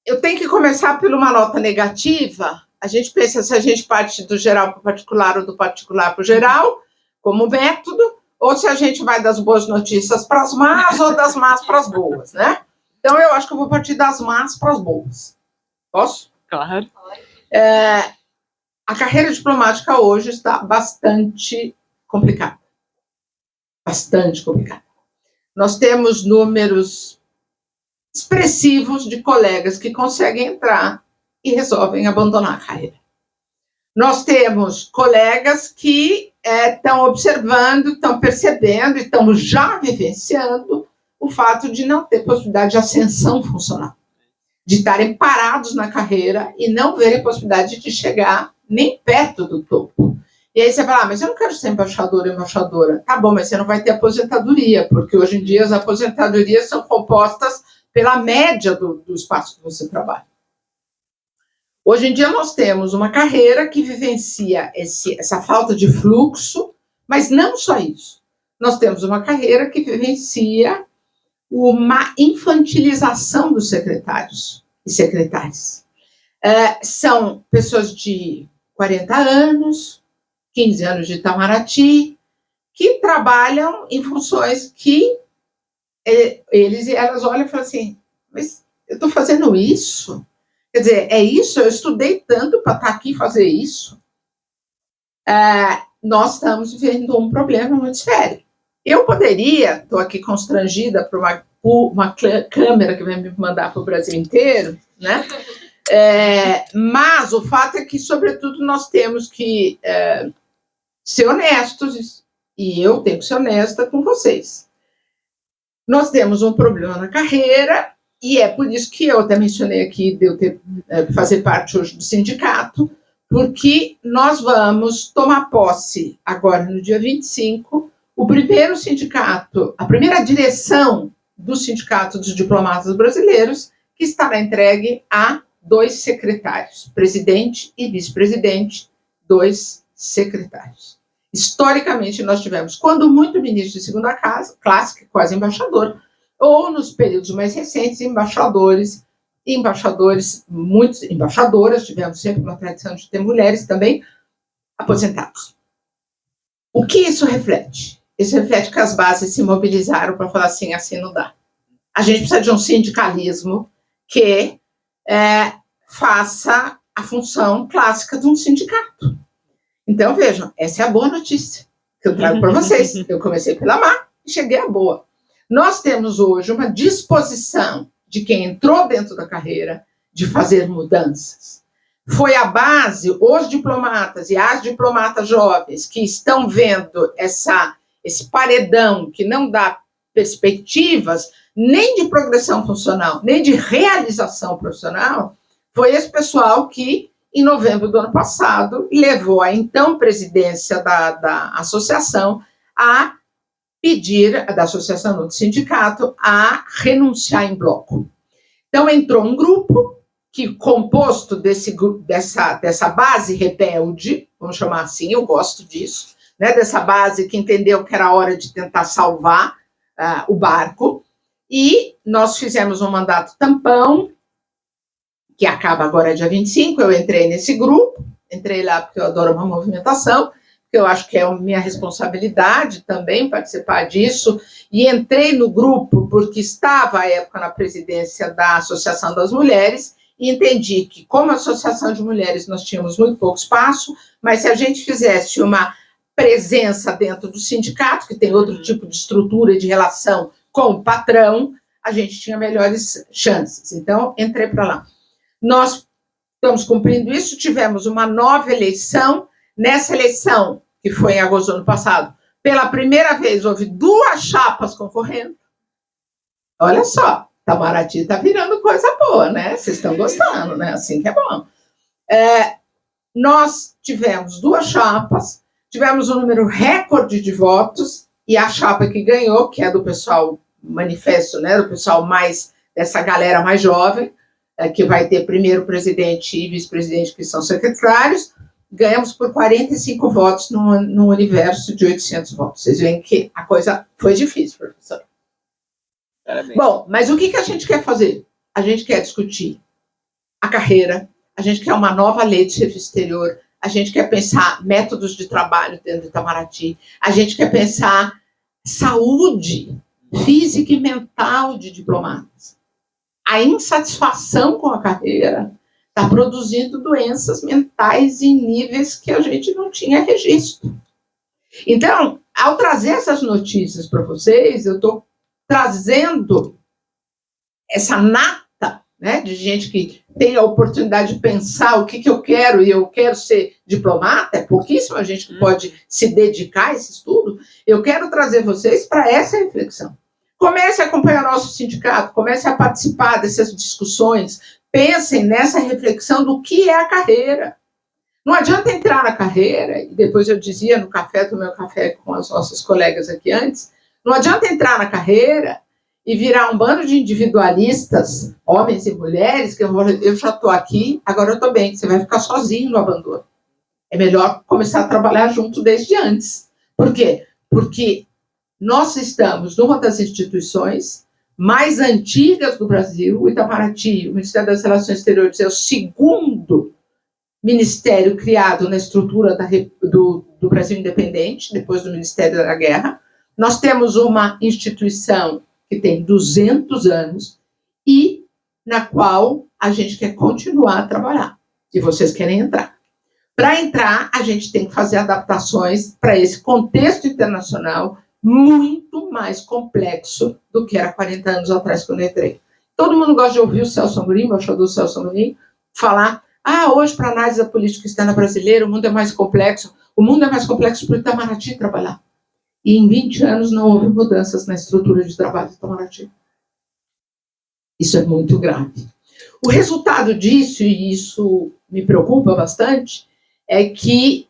Eu tenho que começar por uma nota negativa. A gente pensa se a gente parte do geral para o particular ou do particular para o geral, como método, ou se a gente vai das boas notícias para as más ou das más para as boas, né? Então, eu acho que eu vou partir das más para as boas. Posso? Claro. A carreira diplomática hoje está bastante complicada. Bastante complicada. Nós temos números expressivos de colegas que conseguem entrar e resolvem abandonar a carreira. Nós temos colegas que estão observando, estão percebendo e estão já vivenciando o fato de não ter possibilidade de ascensão funcional, de estarem parados na carreira e não verem possibilidade de chegar nem perto do topo. E aí você fala, mas eu não quero ser embaixador ou embaixadora. Tá bom, mas você não vai ter aposentadoria, porque hoje em dia as aposentadorias são compostas pela média do espaço que você trabalha. Hoje em dia nós temos uma carreira que vivencia essa falta de fluxo, mas não só isso. Nós temos uma carreira que vivencia uma infantilização dos secretários e secretárias. São pessoas de 40 anos, 15 anos de Itamaraty, que trabalham em funções que eles e elas olham e falam assim, mas eu estou fazendo isso? Quer dizer, é isso? Eu estudei tanto para estar aqui e fazer isso? Nós estamos vivendo um problema muito sério. Eu poderia, estou aqui constrangida por uma câmera que vai me mandar para o Brasil inteiro, né? Mas o fato é que, sobretudo, nós temos que ser honestos, e eu tenho que ser honesta com vocês. Nós temos um problema na carreira, e é por isso que eu até mencionei aqui de eu fazer parte hoje do sindicato, porque nós vamos tomar posse agora no dia 25, o primeiro sindicato, a primeira direção do Sindicato dos Diplomatas Brasileiros, que estará entregue a 2 secretários, presidente e vice-presidente, 2 secretários. Historicamente, nós tivemos, quando muito, ministro de segunda classe, quase embaixador, ou nos períodos mais recentes, embaixadores, muitas embaixadoras, tivemos sempre uma tradição de ter mulheres também aposentados. O que isso reflete? Isso reflete que as bases se mobilizaram para falar assim não dá. A gente precisa de um sindicalismo que faça a função clássica de um sindicato. Então, vejam, essa é a boa notícia que eu trago para vocês. Eu comecei pela má e cheguei à boa. Nós temos hoje uma disposição de quem entrou dentro da carreira de fazer mudanças. Foi a base, os diplomatas e as diplomatas jovens que estão vendo esse paredão que não dá perspectivas nem de progressão funcional, nem de realização profissional, foi esse pessoal que, em novembro do ano passado, levou a então presidência da associação a pedir, da associação do sindicato, a renunciar em bloco. Então, entrou um grupo que, composto dessa base rebelde, vamos chamar assim, eu gosto disso, né, dessa base que entendeu que era hora de tentar salvar o barco, e nós fizemos um mandato tampão, que acaba agora dia 25, eu entrei nesse grupo, entrei lá porque eu adoro uma movimentação, que eu acho que é minha responsabilidade também participar disso, e entrei no grupo porque estava, à época, na presidência da Associação das Mulheres, e entendi que, como associação de mulheres, nós tínhamos muito pouco espaço, mas se a gente fizesse uma presença dentro do sindicato, que tem outro tipo de estrutura e de relação com o patrão, a gente tinha melhores chances. Então, entrei para lá. Nós estamos cumprindo isso, tivemos uma nova eleição. Nessa eleição, que foi em agosto do ano passado, pela primeira vez houve 2 chapas concorrendo. Olha só, Itamaraty está virando coisa boa, né? Vocês estão gostando, né? Assim que é bom. Nós tivemos 2 chapas, tivemos um número recorde de votos, e a chapa que ganhou, que é do pessoal manifesto, né? Do pessoal mais, dessa galera mais jovem, que vai ter primeiro presidente e vice-presidente, que são secretários, ganhamos por 45 votos num universo de 800 votos. Vocês veem que a coisa foi difícil, professor. Parabéns. Bom, mas o que a gente quer fazer? A gente quer discutir a carreira, a gente quer uma nova lei de serviço exterior, a gente quer pensar métodos de trabalho dentro do Itamaraty, a gente quer pensar saúde física e mental de diplomatas. A insatisfação com a carreira está produzindo doenças mentais em níveis que a gente não tinha registro. Então, ao trazer essas notícias para vocês, eu estou trazendo essa nata, né, de gente que tem a oportunidade de pensar o que eu quero, e eu quero ser diplomata, é pouquíssima gente que pode se dedicar a esse estudo. Eu quero trazer vocês para essa reflexão. Comece a acompanhar nosso sindicato, comece a participar dessas discussões, pensem nessa reflexão do que é a carreira. Não adianta entrar na carreira, e depois eu dizia no café, do meu café com as nossas colegas aqui antes, não adianta entrar na carreira e virar um bando de individualistas, homens e mulheres, que eu já estou aqui, agora eu estou bem, você vai ficar sozinho no abandono. É melhor começar a trabalhar junto desde antes. Por quê? Porque nós estamos numa das instituições mais antigas do Brasil, o Itamaraty, o Ministério das Relações Exteriores, é o segundo ministério criado na estrutura do Brasil independente, depois do Ministério da Guerra. Nós temos uma instituição que tem 200 anos e na qual a gente quer continuar a trabalhar, e vocês querem entrar. Para entrar, a gente tem que fazer adaptações para esse contexto internacional muito mais complexo do que era 40 anos atrás, quando eu entrei. Todo mundo gosta de ouvir o Celso Amorim, o embaixador Celso Amorim, falar: hoje, para análise da política externa brasileira, o mundo é mais complexo. O mundo é mais complexo para o Itamaraty trabalhar. E em 20 anos não houve mudanças na estrutura de trabalho do Itamaraty. Isso é muito grave. O resultado disso, e isso me preocupa bastante, é que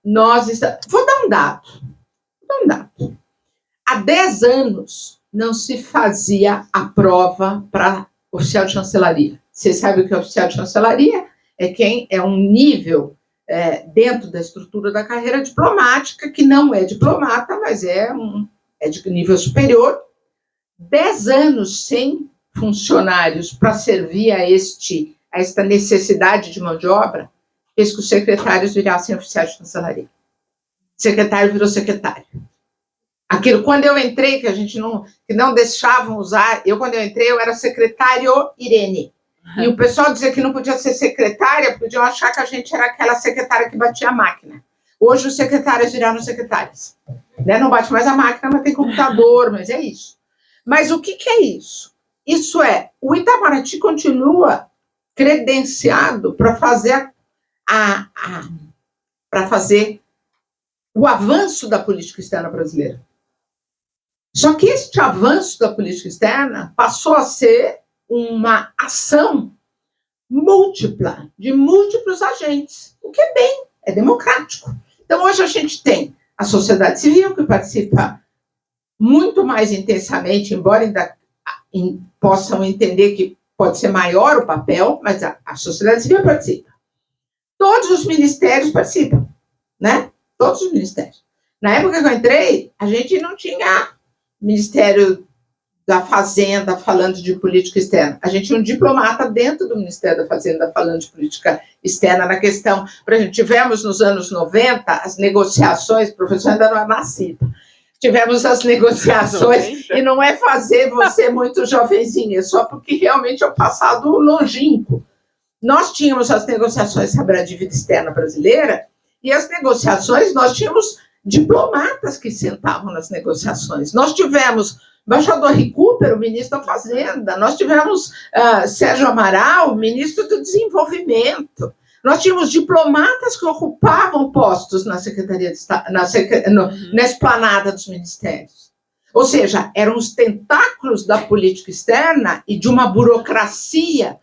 nós estamos... Vou dar um dado. Há 10 anos não se fazia a prova para oficial de chancelaria. Vocês sabem o que é oficial de chancelaria? É quem é um nível dentro da estrutura da carreira diplomática, que não é diplomata, mas é de nível superior. 10 anos sem funcionários para servir a esta necessidade de mão de obra, fez que os secretários virassem oficiais de chancelaria. Secretário virou secretário. Aquilo, quando eu entrei, que não deixavam usar, quando eu entrei, eu era secretário Irene. E o pessoal dizia que não podia ser secretária, podiam achar que a gente era aquela secretária que batia a máquina. Hoje os secretários viraram secretárias. Né? Não bate mais a máquina, mas tem computador, mas é isso. Mas o que é isso? Isso o Itamaraty continua credenciado para fazer o avanço da política externa brasileira. Só que este avanço da política externa passou a ser uma ação múltipla, de múltiplos agentes, o que é bem, é democrático. Então, hoje a gente tem a sociedade civil, que participa muito mais intensamente, embora ainda possam entender que pode ser maior o papel, mas a sociedade civil participa. Todos os ministérios participam, né? Todos os ministérios. Na época que eu entrei, a gente não tinha Ministério da Fazenda falando de política externa. A gente tinha um diplomata dentro do Ministério da Fazenda falando de política externa na questão. Por exemplo, tivemos nos anos 90 as negociações, o professor ainda não é nascido, tivemos as negociações, e não é fazer você muito jovenzinha, só porque realmente é o passado longínquo. Nós tínhamos as negociações sobre a dívida externa brasileira, e as negociações, nós tínhamos diplomatas que sentavam nas negociações. Nós tivemos embaixador Recupero, ministro da Fazenda, nós tivemos Sérgio Amaral, ministro do Desenvolvimento, nós tínhamos diplomatas que ocupavam postos na Secretaria de Estado, na esplanada dos ministérios. Ou seja, eram os tentáculos da política externa e de uma burocracia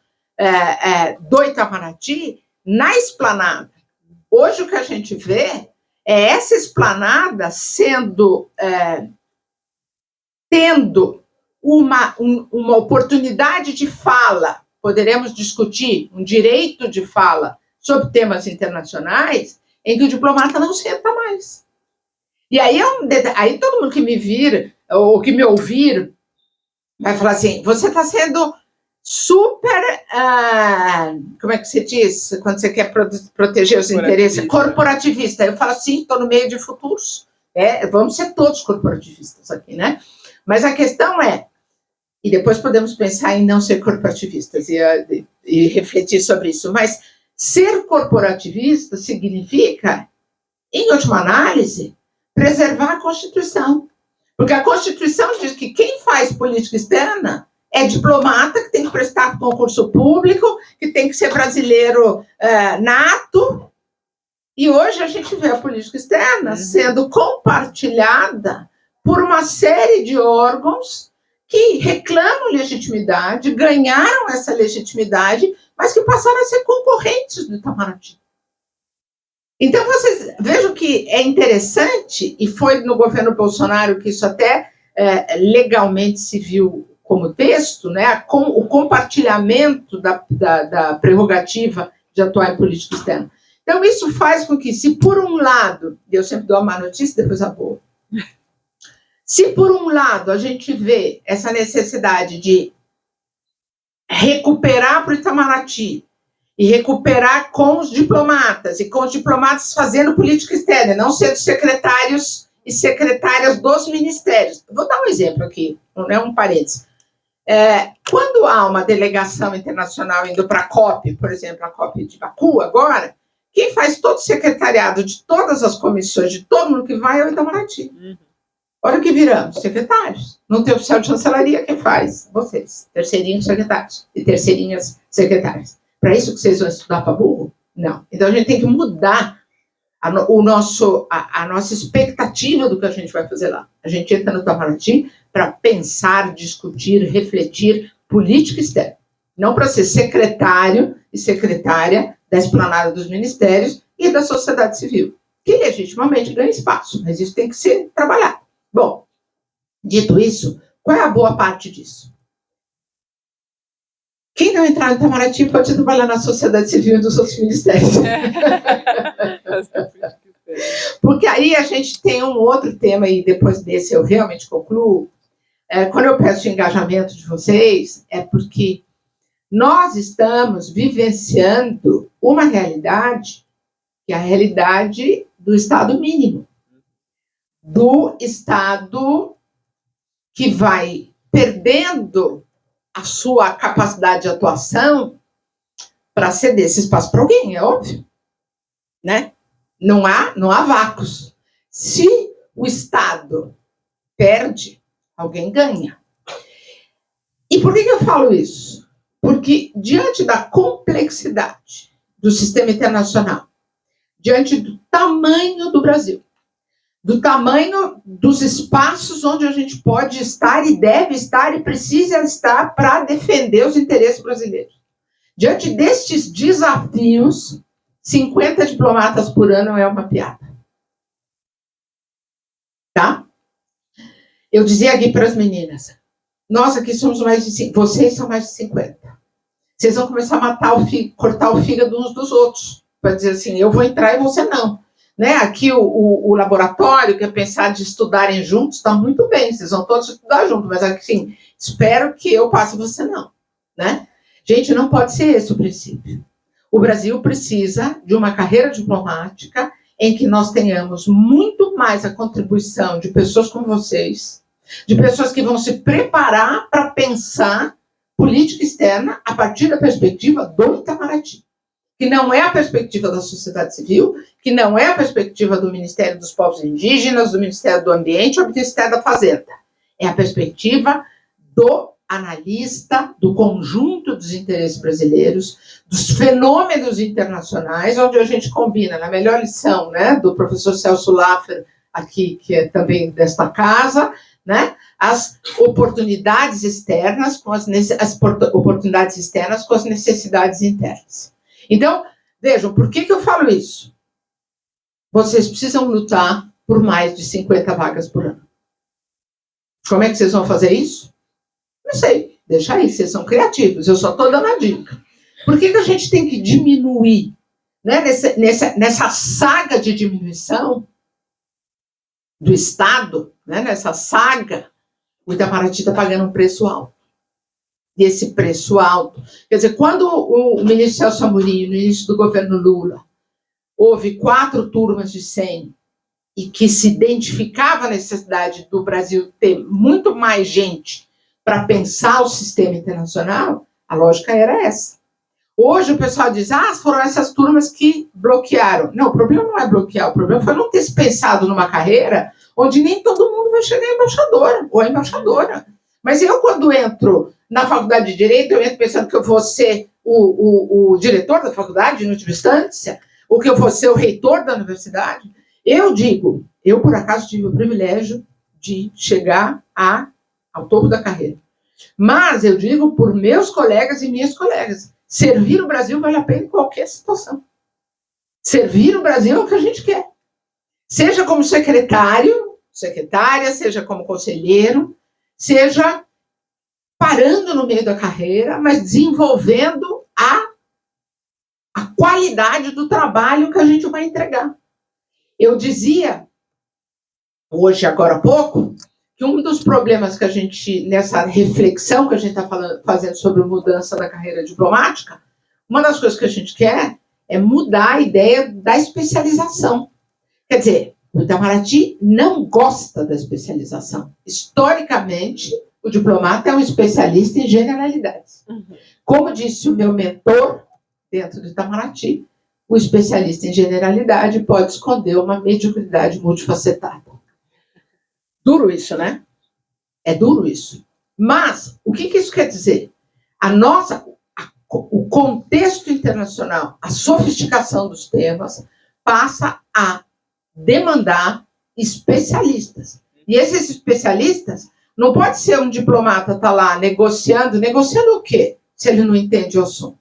do Itamaraty na esplanada. Hoje o que a gente vê é essa esplanada tendo uma oportunidade de fala, poderemos discutir um direito de fala sobre temas internacionais, em que o diplomata não senta mais. E aí, aí todo mundo que me vir, ou que me ouvir, vai falar assim, você está sendo super, como é que se diz, quando você quer proteger os interesses? Corporativista. Eu falo assim, estou no meio de futuros. Vamos ser todos corporativistas aqui, né? Mas a questão e depois podemos pensar em não ser corporativistas e refletir sobre isso, mas ser corporativista significa, em última análise, preservar a Constituição. Porque a Constituição diz que quem faz política externa é diplomata, que tem que prestar concurso público, que tem que ser brasileiro nato. E hoje a gente vê a política externa sendo compartilhada por uma série de órgãos que reclamam legitimidade, ganharam essa legitimidade, mas que passaram a ser concorrentes do Itamaraty. Então, vocês vejam que é interessante, e foi no governo Bolsonaro que isso até legalmente se viu como texto, né, com o compartilhamento da prerrogativa de atuar em política externa. Então, isso faz com que, se por um lado, eu sempre dou a má notícia, depois a boa, se por um lado a gente vê essa necessidade de recuperar para o Itamaraty, e recuperar com os diplomatas, e com os diplomatas fazendo política externa, não sendo secretários e secretárias dos ministérios. Vou dar um exemplo aqui, não é um parênteses. Quando há uma delegação internacional indo para a COP, por exemplo, a COP de Baku agora, quem faz todo o secretariado de todas as comissões, de todo mundo que vai, é o Itamaraty. Olha o que viramos, secretários. Não tem oficial de chancelaria, quem faz? Vocês, terceirinhos secretários e terceirinhas secretárias. Para isso que vocês vão estudar para burro? Não. Então, a gente tem que mudar a nossa expectativa do que a gente vai fazer lá. A gente entra no Itamaraty para pensar, discutir, refletir política externa. Não para ser secretário e secretária da esplanada dos ministérios e da sociedade civil, que legitimamente ganha espaço, mas isso tem que ser trabalhado. Bom, dito isso, qual é a boa parte disso? Quem não entrar no Itamaraty pode trabalhar na sociedade civil e dos outros ministérios. Porque aí a gente tem um outro tema, e depois desse eu realmente concluo. Quando eu peço o engajamento de vocês, é porque nós estamos vivenciando uma realidade, que é a realidade do Estado mínimo. Do Estado que vai perdendo a sua capacidade de atuação para ceder esse espaço para alguém, é óbvio, né? Não há vácuos. Se o Estado perde, alguém ganha. E por que eu falo isso? Porque diante da complexidade do sistema internacional, diante do tamanho do Brasil, do tamanho dos espaços onde a gente pode estar e deve estar e precisa estar para defender os interesses brasileiros. Diante destes desafios, 50 diplomatas por ano é uma piada. Tá? Eu dizia aqui para as meninas, nós aqui somos mais de 50, vocês são mais de 50. Vocês vão começar a cortar o fígado uns dos outros, para dizer assim, eu vou entrar e você não. né? Aqui o laboratório quer pensar de estudarem juntos, está muito bem, vocês vão todos estudar juntos, mas assim, espero que eu passe, você não, né? Gente, não pode ser esse o princípio. O Brasil precisa de uma carreira diplomática em que nós tenhamos muito mais a contribuição de pessoas como vocês, de pessoas que vão se preparar para pensar política externa a partir da perspectiva do Itamaraty, que não é a perspectiva da sociedade civil, que não é a perspectiva do Ministério dos Povos Indígenas, do Ministério do Ambiente ou do Ministério da Fazenda. É a perspectiva do analista, do conjunto dos interesses brasileiros, dos fenômenos internacionais, onde a gente combina, na melhor lição, né, do professor Celso Laffer, aqui, que é também desta casa, né, as oportunidades externas com as oportunidades externas com as necessidades internas. Então, vejam, por que eu falo isso? Vocês precisam lutar por mais de 50 vagas por ano. Como é que vocês vão fazer isso? Não sei, deixa aí, vocês são criativos, eu só estou dando a dica. Por que a gente tem que diminuir, né, nessa saga de diminuição do Estado, né, nessa saga, o Itamaraty está pagando um preço alto. E esse preço alto, quer dizer, quando o ministro Celso Amorim, no início do governo Lula, houve 4 turmas de 100 e que se identificava a necessidade do Brasil ter muito mais gente para pensar o sistema internacional, a lógica era essa. Hoje o pessoal diz, foram essas turmas que bloquearam. Não, o problema não é bloquear, o problema foi não ter se pensado numa carreira onde nem todo mundo vai chegar a embaixador ou a embaixadora. Mas eu, quando entro na faculdade de Direito, eu entro pensando que eu vou ser o diretor da faculdade, em última instância, ou que eu vou ser o reitor da universidade. Eu digo, eu por acaso tive o privilégio de chegar ao topo da carreira. Mas eu digo por meus colegas e minhas colegas, servir o Brasil vale a pena em qualquer situação. Servir o Brasil é o que a gente quer. Seja como secretário, secretária, seja como conselheiro, seja parando no meio da carreira, mas desenvolvendo a qualidade do trabalho que a gente vai entregar. Eu dizia, hoje, agora há pouco, que um dos problemas que a gente, nessa reflexão que a gente está fazendo sobre mudança da carreira diplomática, uma das coisas que a gente quer é mudar a ideia da especialização. Quer dizer, o Itamaraty não gosta da especialização. Historicamente, o diplomata é um especialista em generalidades. Como disse o meu mentor dentro do Itamaraty, o especialista em generalidade pode esconder uma mediocridade multifacetada. Duro isso, né? É duro isso. Mas, o que isso quer dizer? O contexto internacional, a sofisticação dos temas, passa a demandar especialistas. E esses especialistas, não pode ser um diplomata tá lá negociando o quê? Se ele não entende o assunto.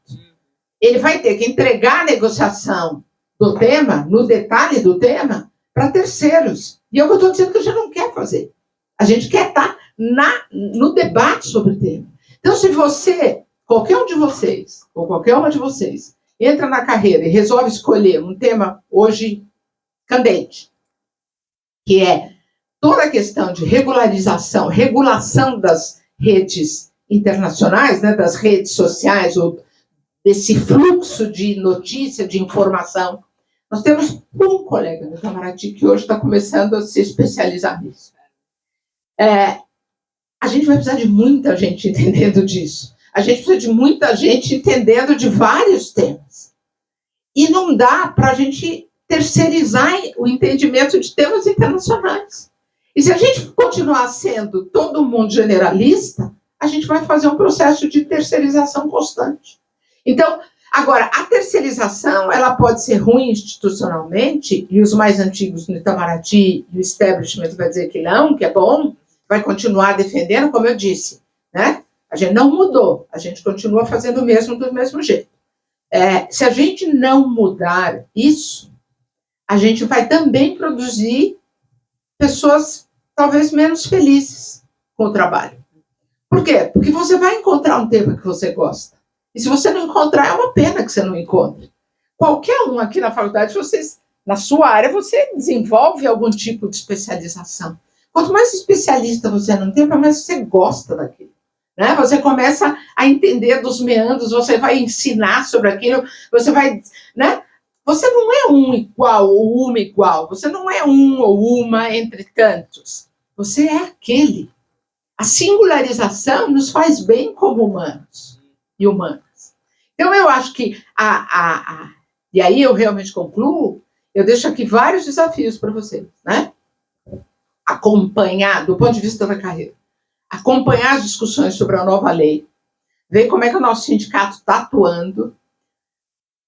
Ele vai ter que entregar a negociação do tema, no detalhe do tema, para terceiros. E é o que eu estou dizendo que a gente não quer fazer. A gente quer estar no debate sobre o tema. Então, se você, qualquer um de vocês, ou qualquer uma de vocês, entra na carreira e resolve escolher um tema hoje candente, que é toda a questão de regulação das redes internacionais, né, das redes sociais, ou desse fluxo de notícia, de informação. Nós temos um colega no Itamaraty que hoje está começando a se especializar nisso. A gente vai precisar de muita gente entendendo disso. A gente precisa de muita gente entendendo de vários temas. E não dá para a gente terceirizar o entendimento de temas internacionais. E se a gente continuar sendo todo mundo generalista, a gente vai fazer um processo de terceirização constante. Então, agora, a terceirização, ela pode ser ruim institucionalmente, e os mais antigos no Itamaraty e o establishment vai dizer que não, que é bom, vai continuar defendendo, como eu disse, né? A gente não mudou, a gente continua fazendo o mesmo do mesmo jeito. Se a gente não mudar isso, a gente vai também produzir pessoas talvez menos felizes com o trabalho. Por quê? Porque você vai encontrar um tema que você gosta. E se você não encontrar, é uma pena que você não encontre. Qualquer um aqui na faculdade, vocês na sua área, você desenvolve algum tipo de especialização. Quanto mais especialista você não tem, mais você gosta daquilo. Né? Você começa a entender dos meandros, você vai ensinar sobre aquilo, você vai... Né? Você não é um igual ou uma igual, você não é um ou uma entre tantos. Você é aquele. A singularização nos faz bem como humanos e humanas. Então, eu acho que e aí eu realmente concluo, eu deixo aqui vários desafios para vocês, né? Acompanhar, do ponto de vista da carreira, acompanhar as discussões sobre a nova lei, ver como é que o nosso sindicato está atuando,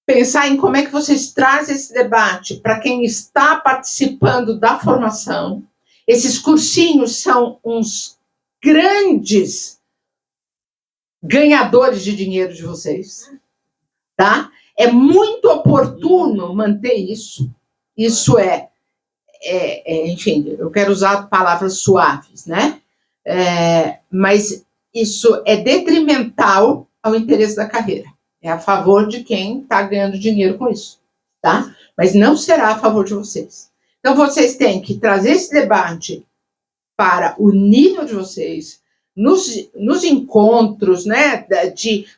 pensar em como é que vocês trazem esse debate para quem está participando da formação. Esses cursinhos são uns grandes ganhadores de dinheiro de vocês, tá? É muito oportuno manter isso. Isso enfim, eu quero usar palavras suaves, né? Mas isso é detrimental ao interesse da carreira. É a favor de quem está ganhando dinheiro com isso, tá? Mas não será a favor de vocês. Então, vocês têm que trazer esse debate para o nível de vocês, nos encontros, né?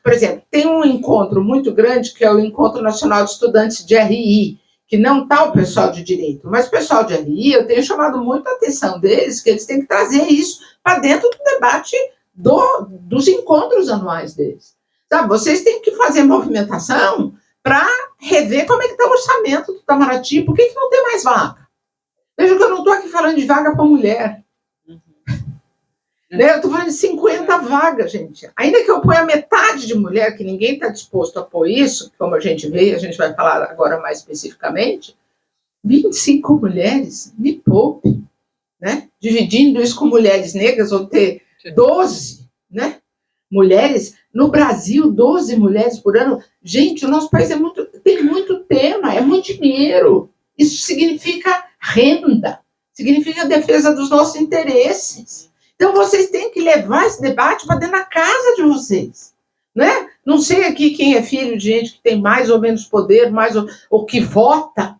Por exemplo, tem um encontro muito grande, que é o Encontro Nacional de Estudantes de RI, que não está o pessoal de direito, mas o pessoal de RI, eu tenho chamado muito a atenção deles, que eles têm que trazer isso para dentro do debate dos encontros anuais deles. Sabe, vocês têm que fazer movimentação para rever como é que está o orçamento do Itamaraty, por que não tem mais vaga? Veja que eu não estou aqui falando de vaga para mulher. Eu estou falando de 50 vagas, gente. Ainda que eu ponha metade de mulher, que ninguém está disposto a pôr isso, como a gente vê, a gente vai falar agora mais especificamente, 25 mulheres, me poupe, né? Dividindo isso com mulheres negras, ou ter 12, né? Mulheres, no Brasil, 12 mulheres por ano. Gente, o nosso país tem muito tema, é muito dinheiro. Isso significa renda, significa defesa dos nossos interesses. Então, vocês têm que levar esse debate para dentro da casa de vocês. Né? Não sei aqui quem é filho de gente que tem mais ou menos poder, ou que vota.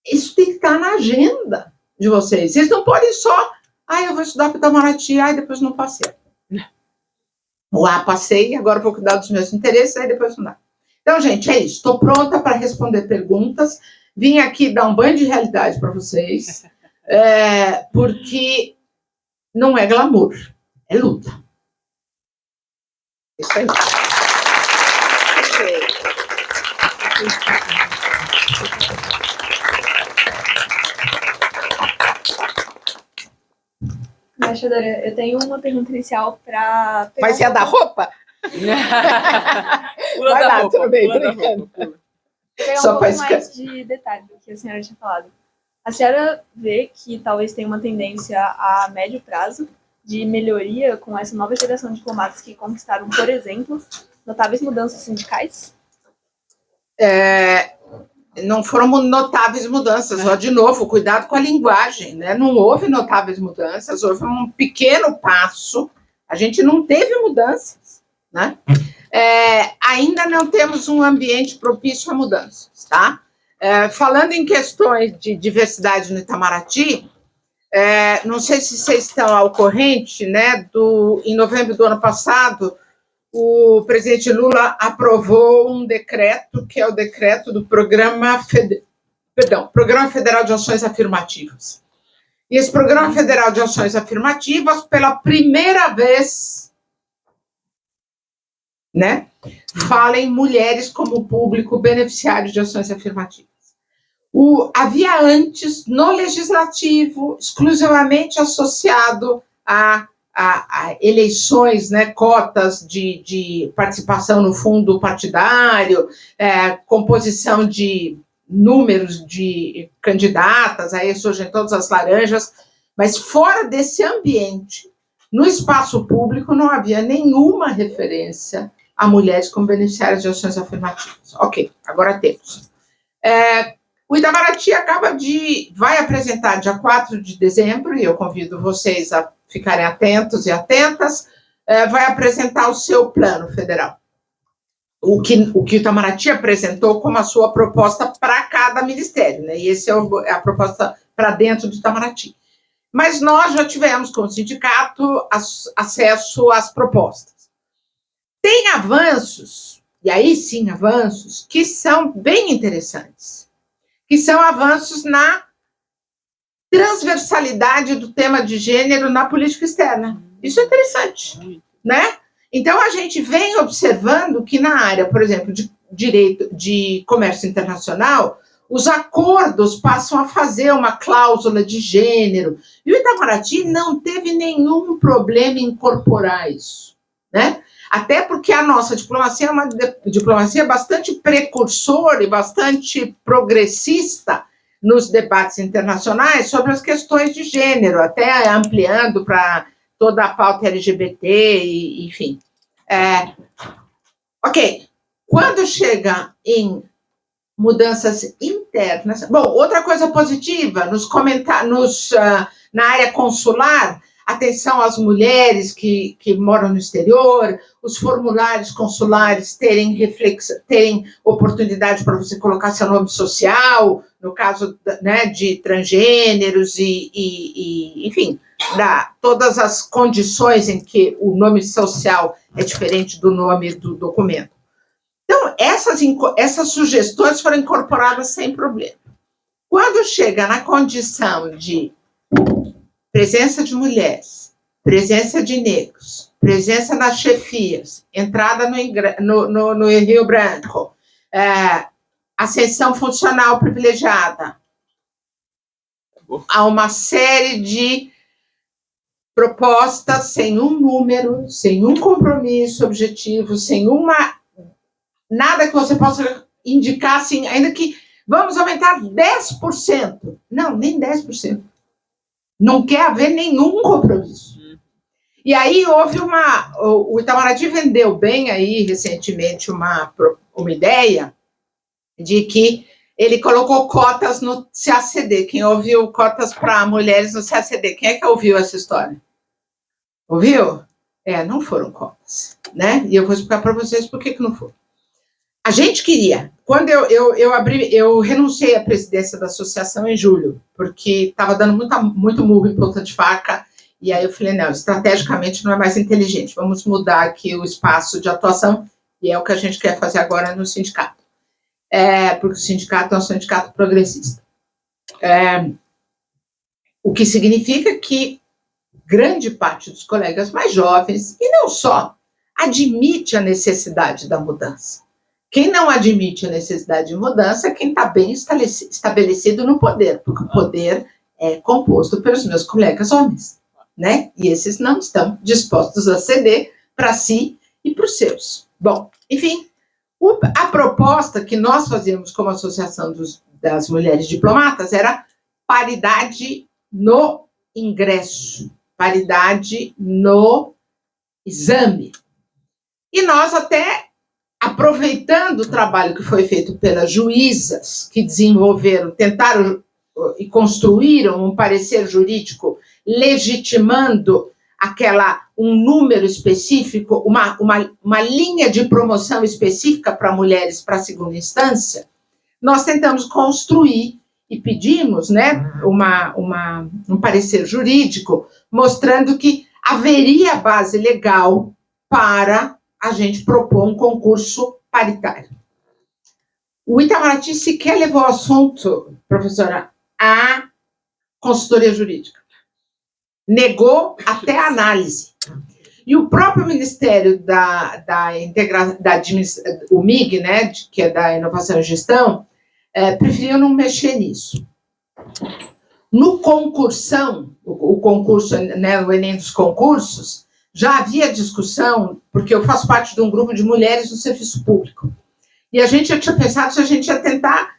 Isso tem que estar na agenda de vocês. Vocês não podem só, eu vou estudar para o Itamaraty, depois não passei. Passei, agora vou cuidar dos meus interesses, aí depois não dá. Então, gente, é isso. Estou pronta para responder perguntas. Vim aqui dar um banho de realidade para vocês, porque não é glamour, é luta. Isso aí. Embaixadora, eu tenho uma pergunta inicial para... Mas é da roupa? Vai lá, tudo bem, brincando. Pegar um pouco mais de detalhe do que a senhora tinha falado. A senhora vê que talvez tenha uma tendência a médio prazo de melhoria com essa nova geração de diplomatas que conquistaram, por exemplo, notáveis mudanças sindicais? Não foram notáveis mudanças. De novo, cuidado com a linguagem. Né? Não houve notáveis mudanças, houve um pequeno passo. A gente não teve mudanças. Né? Ainda não temos um ambiente propício a mudanças. Tá? Falando em questões de diversidade no Itamaraty, não sei se vocês estão ao corrente, né? Em novembro do ano passado, o presidente Lula aprovou um decreto, que é o decreto do Programa Federal de Ações Afirmativas. E esse Programa Federal de Ações Afirmativas, pela primeira vez, né, fala em mulheres como público beneficiário de ações afirmativas. Havia antes, no legislativo, exclusivamente associado a eleições, né, cotas de participação no fundo partidário, composição de números de candidatas, aí surgem todas as laranjas, mas fora desse ambiente, no espaço público, não havia nenhuma referência a mulheres como beneficiárias de ações afirmativas. Ok, agora temos. O Itamaraty vai apresentar dia 4 de dezembro, e eu convido vocês a ficarem atentos e atentas, vai apresentar o seu plano federal. O que o Itamaraty apresentou como a sua proposta para cada cada ministério, né? E esse é a proposta para dentro do Itamaraty. Mas nós já tivemos, com o sindicato, acesso às propostas. Tem avanços, e aí sim avanços, que são bem interessantes, que são avanços na transversalidade do tema de gênero na política externa. Isso é interessante, né? Então, a gente vem observando que na área, por exemplo, de direito de comércio internacional, os acordos passam a fazer uma cláusula de gênero. E o Itamaraty não teve nenhum problema em incorporar isso, né? Até porque a nossa diplomacia é uma diplomacia bastante precursora e bastante progressista nos debates internacionais sobre as questões de gênero, até ampliando para toda a pauta LGBT, enfim. Ok. Quando chega em mudanças internas... Bom, outra coisa positiva, na área consular, atenção às mulheres que moram no exterior, os formulários consulares terem oportunidade para você colocar seu nome social, no caso, né, de transgêneros enfim, todas as condições em que o nome social é diferente do nome do documento. Então, essas sugestões foram incorporadas sem problema. Quando chega na condição de presença de mulheres, presença de negros, presença nas chefias, entrada no Rio Branco, ascensão funcional privilegiada, há uma série de propostas sem um número, sem um compromisso objetivo, sem nada que você possa indicar assim, ainda que vamos aumentar 10%. Não, nem 10%. Não quer haver nenhum compromisso. E aí houve o Itamaraty vendeu bem aí recentemente uma ideia de que ele colocou cotas no CACD. Quem ouviu cotas para mulheres no CACD? Quem é que ouviu essa história? Ouviu? Não foram cotas, né? E eu vou explicar para vocês por que não foram. A gente queria, quando eu renunciei à presidência da associação em julho, porque estava dando muito murro em ponta de faca, e aí eu falei, não, estrategicamente não é mais inteligente, vamos mudar aqui o espaço de atuação, e é o que a gente quer fazer agora no sindicato. Porque o sindicato é um sindicato progressista. O que significa que grande parte dos colegas mais jovens, e não só, admite a necessidade da mudança. Quem não admite a necessidade de mudança é quem está bem estabelecido no poder, porque o poder é composto pelos meus colegas homens, né? E esses não estão dispostos a ceder para si e para os seus. Bom, enfim, a proposta que nós fazíamos como Associação das Mulheres Diplomatas era paridade no ingresso, paridade no exame. E nós até, aproveitando o trabalho que foi feito pelas juízas que tentaram e construíram um parecer jurídico legitimando um número específico, uma linha de promoção específica para mulheres para a segunda instância, nós tentamos construir e pedimos, né, um parecer jurídico mostrando que haveria base legal para a gente propor um concurso paritário. O Itamaraty sequer levou o assunto, professora, à consultoria jurídica. Negou até a análise. E o próprio Ministério o MIG, né, que é da Inovação e Gestão, preferiu não mexer nisso. No concursão, o concurso, né, o Enem dos concursos, já havia discussão, porque eu faço parte de um grupo de mulheres no serviço público. E a gente já tinha pensado se a gente ia tentar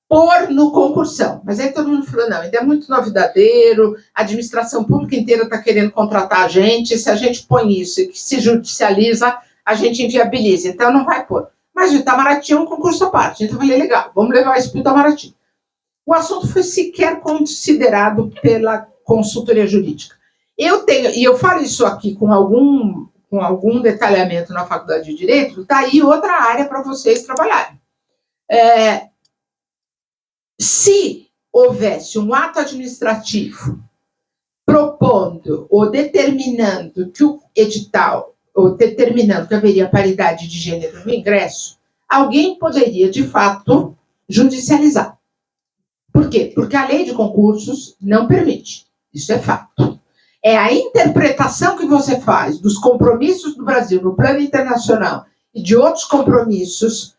pôr no concursão. Mas aí todo mundo falou, não, ainda é muito novidadeiro, a administração pública inteira está querendo contratar a gente, se a gente põe isso e que se judicializa, a gente inviabiliza, então não vai pôr. Mas o Itamaraty é um concurso à parte, então eu falei, legal, vamos levar isso para o Itamaraty. O assunto foi sequer considerado pela consultoria jurídica. Eu falo isso aqui com algum detalhamento na Faculdade de Direito, está aí outra área para vocês trabalharem. Se houvesse um ato administrativo propondo ou determinando que o edital, ou determinando que haveria paridade de gênero no ingresso, alguém poderia, de fato, judicializar. Por quê? Porque a lei de concursos não permite. Isso é fato. É a interpretação que você faz dos compromissos do Brasil no plano internacional e de outros compromissos,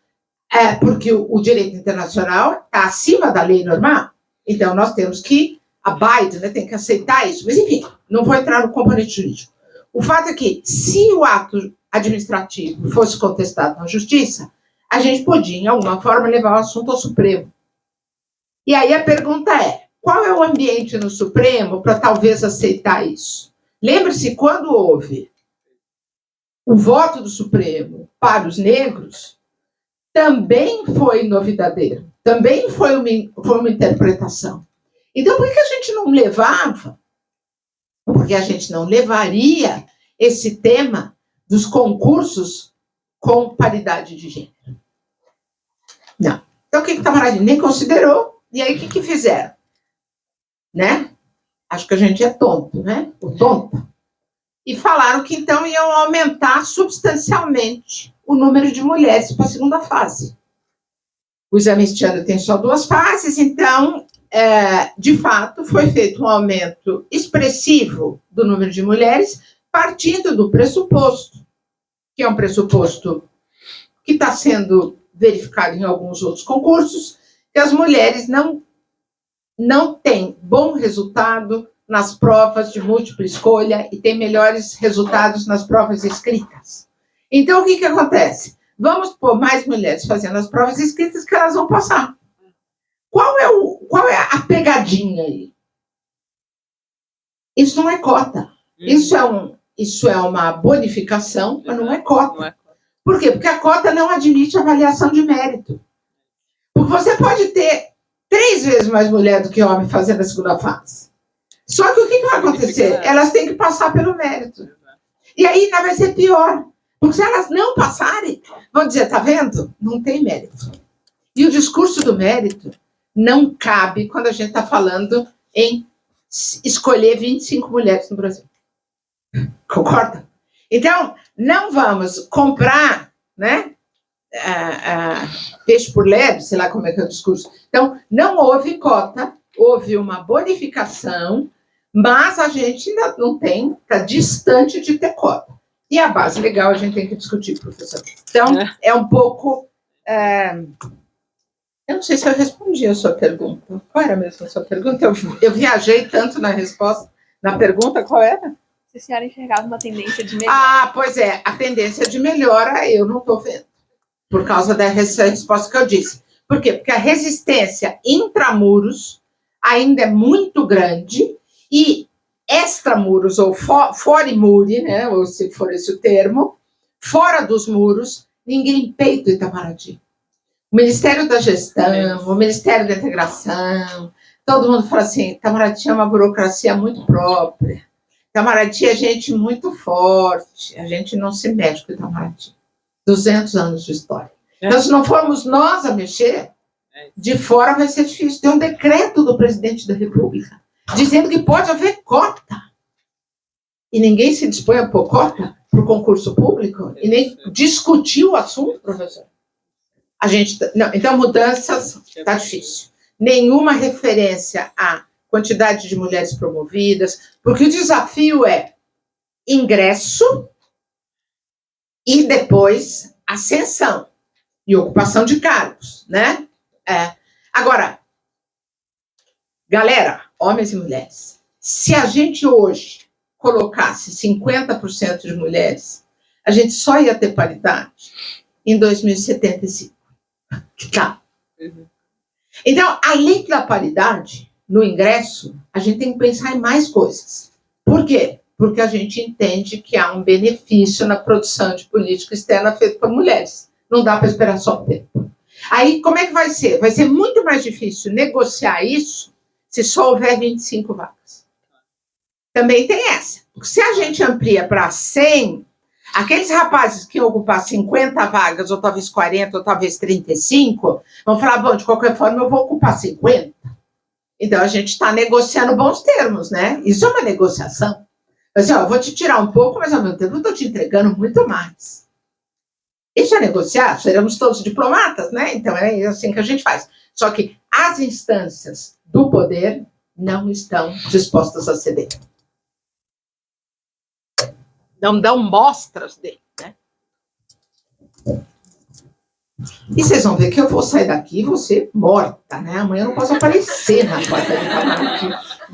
porque o direito internacional está acima da lei normal. Então, nós temos que abide, né, tem que aceitar isso. Mas, enfim, não vou entrar no componente jurídico. O fato é que, se o ato administrativo fosse contestado na justiça, a gente podia, em alguma forma, levar o assunto ao Supremo. E aí a pergunta é, qual é o ambiente no Supremo para talvez aceitar isso? Lembre-se, quando houve o voto do Supremo para os negros, também foi novidadeiro, também foi uma interpretação. Então, por que a gente não levava, porque a gente não levaria esse tema dos concursos com paridade de gênero? Não. Então, o que a Tamara nem considerou? E aí, o que fizeram? Né? Acho que a gente é tonto, né? Ou tonta. E falaram que, então, iam aumentar substancialmente o número de mulheres para a segunda fase. O exame este ano tem só 2 fases, então, de fato, foi feito um aumento expressivo do número de mulheres, partindo do pressuposto, que é um pressuposto que está sendo verificado em alguns outros concursos, que as mulheres não têm bom resultado nas provas de múltipla escolha e têm melhores resultados nas provas escritas. Então, o que acontece? Vamos pôr mais mulheres fazendo as provas escritas que elas vão passar. Qual é a pegadinha aí? Isso não é cota. Isso é uma bonificação, mas não é cota. Por quê? Porque a cota não admite avaliação de mérito. Porque você pode ter 3 vezes mais mulher do que homem fazendo a segunda fase. Só que o que vai acontecer? Elas têm que passar pelo mérito. E aí vai ser pior. Porque se elas não passarem, vão dizer, tá vendo? Não tem mérito. E o discurso do mérito não cabe quando a gente está falando em escolher 25 mulheres no Brasil. Concorda? Então, não vamos comprar, né, peixe por lebre, sei lá como é que é o discurso. Então, não houve cota, houve uma bonificação, mas a gente ainda não tem, está distante de ter cota. E a base legal a gente tem que discutir, professor. Então, é um pouco... eu não sei se eu respondi a sua pergunta. Qual era mesmo a sua pergunta? Eu viajei tanto na resposta. Na pergunta, qual era? Se a senhora enxergava uma tendência de melhora. Pois é. A tendência de melhora eu não estou vendo. Por causa dessa resposta que eu disse. Por quê? Porque a resistência intramuros ainda é muito grande e extramuros, ou fora-muri, né, ou se for esse o termo, fora dos muros, ninguém peita o Itamaraty. O Ministério da Gestão, o Ministério da Integração, todo mundo fala assim, Itamaraty é uma burocracia muito própria, Itamaraty é gente muito forte, a gente não se mexe com o Itamaraty. 200 anos de história. Então, se não formos nós a mexer, de fora vai ser difícil. Tem um decreto do presidente da República dizendo que pode haver cota. E ninguém se dispõe a pôr cota para o concurso público e nem discutir o assunto, professor. Então, mudanças está difícil. Nenhuma referência à quantidade de mulheres promovidas, porque o desafio é ingresso e depois ascensão e ocupação de cargos, né? Agora, galera, homens e mulheres, se a gente hoje colocasse 50% de mulheres, a gente só ia ter paridade em 2075. Tá. Então, além da paridade no ingresso, a gente tem que pensar em mais coisas. Por quê? Porque a gente entende que há um benefício na produção de política externa feita por mulheres. Não dá para esperar só o tempo. Aí, como é que vai ser? Vai ser muito mais difícil negociar isso se só houver 25 vagas. Também tem essa. Porque se a gente amplia para 100, Aqueles rapazes que iam ocupar 50 vagas, ou talvez 40, ou talvez 35, vão falar, bom, de qualquer forma eu vou ocupar 50. Então, a gente está negociando bons termos, né? Isso é uma negociação. Assim, ó, eu vou te tirar um pouco, mas ao mesmo tempo eu estou te entregando muito mais. Isso é negociar, seremos todos diplomatas, né? Então, é assim que a gente faz. Só que as instâncias do poder não estão dispostas a ceder. Não dão mostras dele, né? E vocês vão ver que eu vou sair daqui e vou ser morta, né? Amanhã eu não posso aparecer na porta do Itamaraty,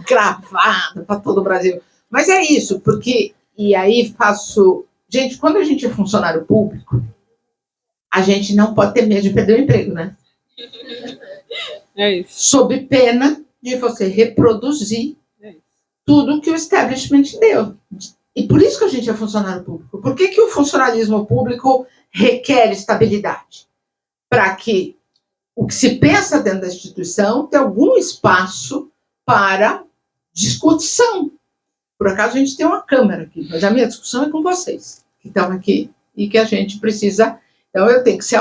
gravada para todo o Brasil. Mas é isso, porque... E aí faço... Gente, quando a gente é funcionário público, a gente não pode ter medo de perder o emprego, né? É isso. Sob pena de você reproduzir tudo que o establishment deu. E por isso que a gente é funcionário público. Por que que o funcionalismo público requer estabilidade? Para que o que se pensa dentro da instituição tenha algum espaço para discussão. Por acaso a gente tem uma câmara aqui, mas a minha discussão é com vocês, que estão aqui e que a gente precisa... Então eu tenho que ser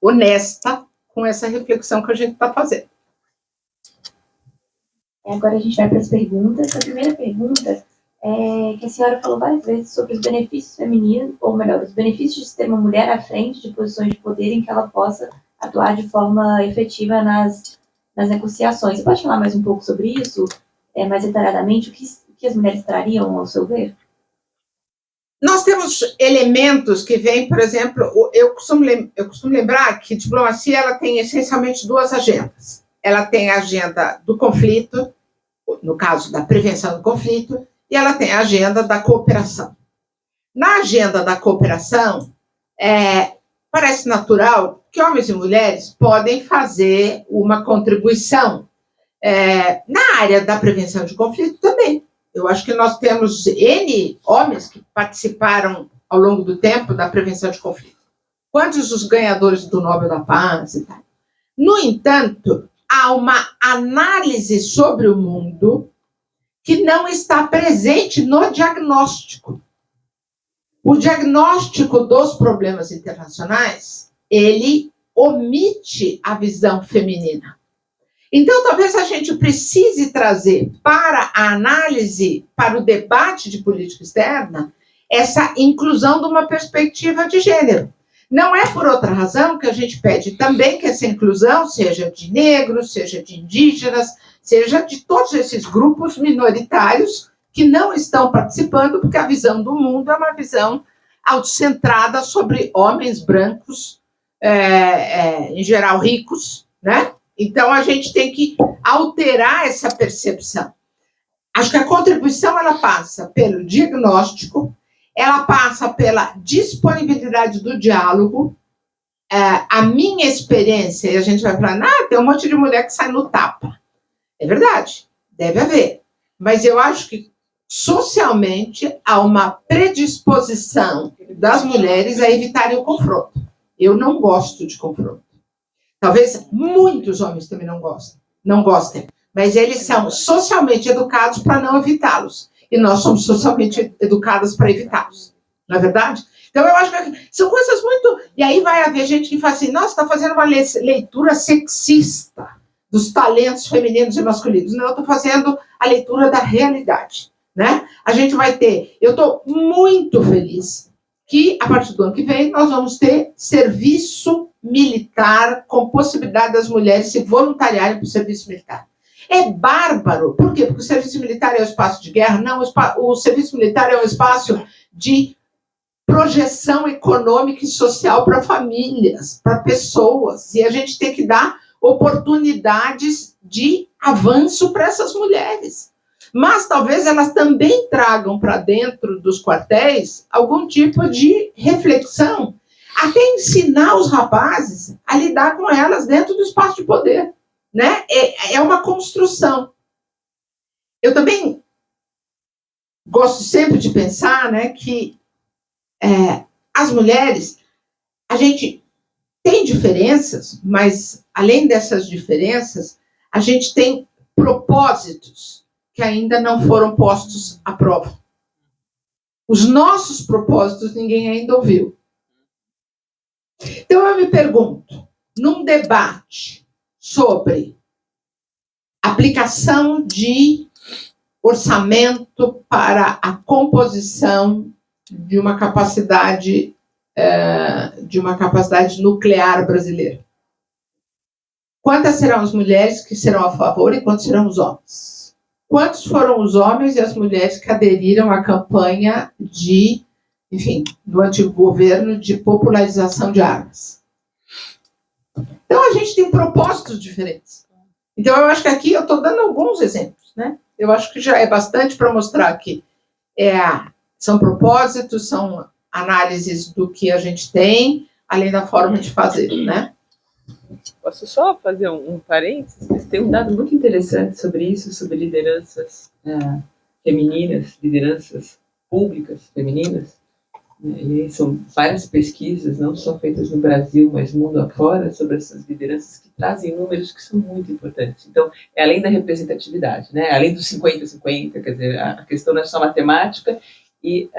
honesta com essa reflexão que a gente está fazendo. Agora a gente vai para as perguntas. A primeira pergunta é que a senhora falou várias vezes sobre os benefícios femininos, ou melhor, os benefícios de ter uma mulher à frente de posições de poder em que ela possa atuar de forma efetiva nas negociações. Você pode falar mais um pouco sobre isso, mais detalhadamente, o que as mulheres trariam, ao seu ver? Nós temos elementos que vêm, por exemplo, eu costumo lembrar que diplomacia ela tem essencialmente duas agendas. Ela tem a agenda do conflito, no caso da prevenção do conflito, e ela tem a agenda da cooperação. Na agenda da cooperação, parece natural que homens e mulheres podem fazer uma contribuição. Na área da prevenção de conflito também. Eu acho que nós temos N homens que participaram ao longo do tempo da prevenção de conflito. Quantos os ganhadores do Nobel da Paz e tal. No entanto, há uma análise sobre o mundo que não está presente no diagnóstico. O diagnóstico dos problemas internacionais, ele omite a visão feminina. Então, talvez a gente precise trazer para a análise, para o debate de política externa, essa inclusão de uma perspectiva de gênero. Não é por outra razão que a gente pede também que essa inclusão seja de negros, seja de indígenas, seja de todos esses grupos minoritários que não estão participando, porque a visão do mundo é uma visão autocentrada sobre homens brancos, em geral ricos, né? Então, a gente tem que alterar essa percepção. Acho que a contribuição, ela passa pelo diagnóstico, ela passa pela disponibilidade do diálogo. A minha experiência, e a gente vai falar, tem um monte de mulher que sai no tapa. É verdade, deve haver. Mas eu acho que, socialmente, há uma predisposição das mulheres a evitarem o confronto. Eu não gosto de confronto. Talvez muitos homens também não gostem, mas eles são socialmente educados para não evitá-los. E nós somos socialmente educadas para evitá-los. Não é verdade? Então, eu acho que são coisas muito... E aí vai haver gente que fala assim, nossa, está fazendo uma leitura sexista dos talentos femininos e masculinos. Não, eu estou fazendo a leitura da realidade. Né? A gente vai ter... Eu estou muito feliz que, a partir do ano que vem, nós vamos ter serviço militar com possibilidade das mulheres se voluntariarem para o serviço militar. É bárbaro. Por quê? Porque o serviço militar é um espaço de guerra? Não, o serviço militar é um espaço de projeção econômica e social para famílias, para pessoas. E a gente tem que dar oportunidades de avanço para essas mulheres. Mas talvez elas também tragam para dentro dos quartéis algum tipo de reflexão, até ensinar os rapazes a lidar com elas dentro do espaço de poder. Né? É uma construção. Eu também gosto sempre de pensar, né, que as mulheres, a gente tem diferenças, mas além dessas diferenças, a gente tem propósitos que ainda não foram postos à prova. Os nossos propósitos ninguém ainda ouviu. Então eu me pergunto, num debate sobre aplicação de orçamento para a composição de uma capacidade nuclear brasileira, quantas serão as mulheres que serão a favor e quantos serão os homens? Quantos foram os homens e as mulheres que aderiram à campanha do antigo governo de popularização de armas? Então, a gente tem propósitos diferentes. Então, eu acho que aqui eu estou dando alguns exemplos, né? Eu acho que já é bastante para mostrar que são propósitos, são análises do que a gente tem, além da forma de fazer, né? Posso só fazer um parênteses? Tem um dado muito interessante sobre isso, sobre lideranças femininas, lideranças públicas femininas. E são várias pesquisas, não só feitas no Brasil, mas mundo afora, sobre essas lideranças que trazem números que são muito importantes. Então, é além da representatividade, né? Além dos 50-50, quer dizer, a questão não é só matemática e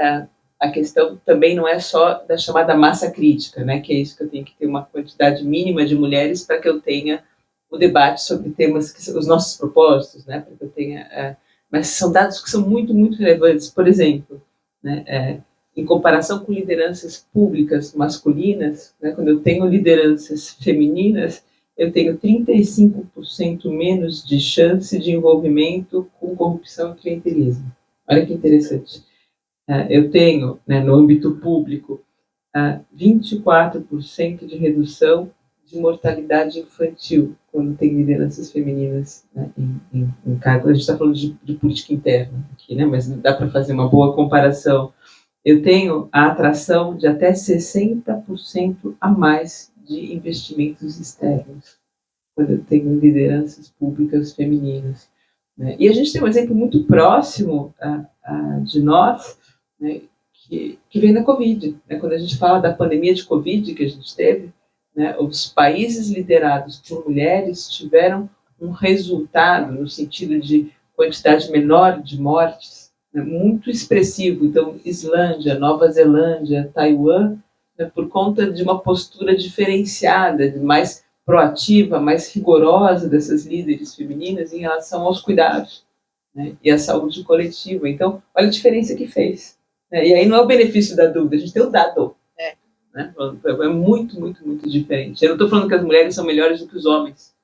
a questão também não é só da chamada massa crítica, né? Que é isso que eu tenho que ter uma quantidade mínima de mulheres para que eu tenha o debate sobre temas que são os nossos propósitos, né? Para que eu tenha, mas são dados que são muito, muito relevantes. Por exemplo, né? Em comparação com lideranças públicas masculinas, né, quando eu tenho lideranças femininas, eu tenho 35% menos de chance de envolvimento com corrupção e clientelismo. Olha que interessante. Eu tenho, né, no âmbito público, 24% de redução de mortalidade infantil quando tem lideranças femininas, né, em cargo. A gente está falando de política interna aqui, né, mas dá para fazer uma boa comparação. Eu tenho a atração de até 60% a mais de investimentos externos, quando eu tenho lideranças públicas femininas, né? E a gente tem um exemplo muito próximo de nós, né, que vem da Covid. Né? Quando a gente fala da pandemia de Covid que a gente teve, né, os países liderados por mulheres tiveram um resultado, no sentido de quantidade menor de mortes, muito expressivo. Então, Islândia, Nova Zelândia, Taiwan, né, por conta de uma postura diferenciada, mais proativa, mais rigorosa dessas líderes femininas em relação aos cuidados, né, e à saúde coletiva. Então, olha a diferença que fez. Né? E aí não é o benefício da dúvida, a gente tem o dado. Né? É muito, muito, muito diferente. Eu não estou falando que as mulheres são melhores do que os homens,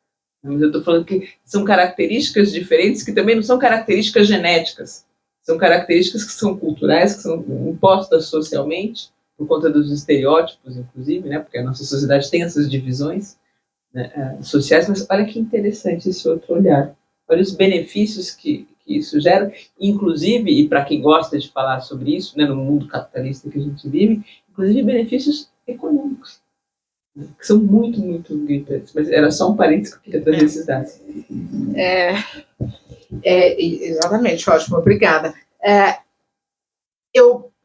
mas eu estou falando que são características diferentes que também não são características genéticas. São características que são culturais, que são impostas socialmente, por conta dos estereótipos, inclusive, né? Porque a nossa sociedade tem essas divisões, né, sociais, mas olha que interessante esse outro olhar. Olha os benefícios que isso gera, inclusive, e para quem gosta de falar sobre isso, né, no mundo capitalista que a gente vive, inclusive benefícios econômicos, né, que são muito, muito gritantes. Mas era só um parênteses que eu queria trazer esses dados. Exatamente, ótimo, obrigada.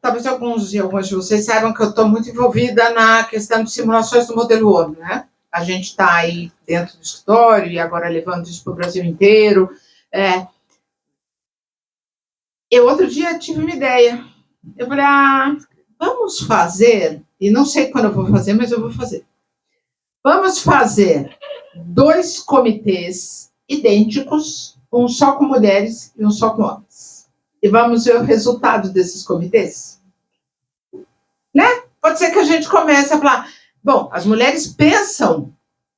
Talvez algumas de vocês saibam que eu estou muito envolvida na questão de simulações do modelo ONU, né? A gente está aí dentro do escritório e agora levando isso para o Brasil inteiro. Eu outro dia tive uma ideia. Eu falei, vamos fazer, e não sei quando eu vou fazer, mas eu vou fazer. Vamos fazer 2 comitês idênticos, um só com mulheres e um só com homens. E vamos ver o resultado desses comitês. Né? Pode ser que a gente comece a falar, bom, as mulheres pensam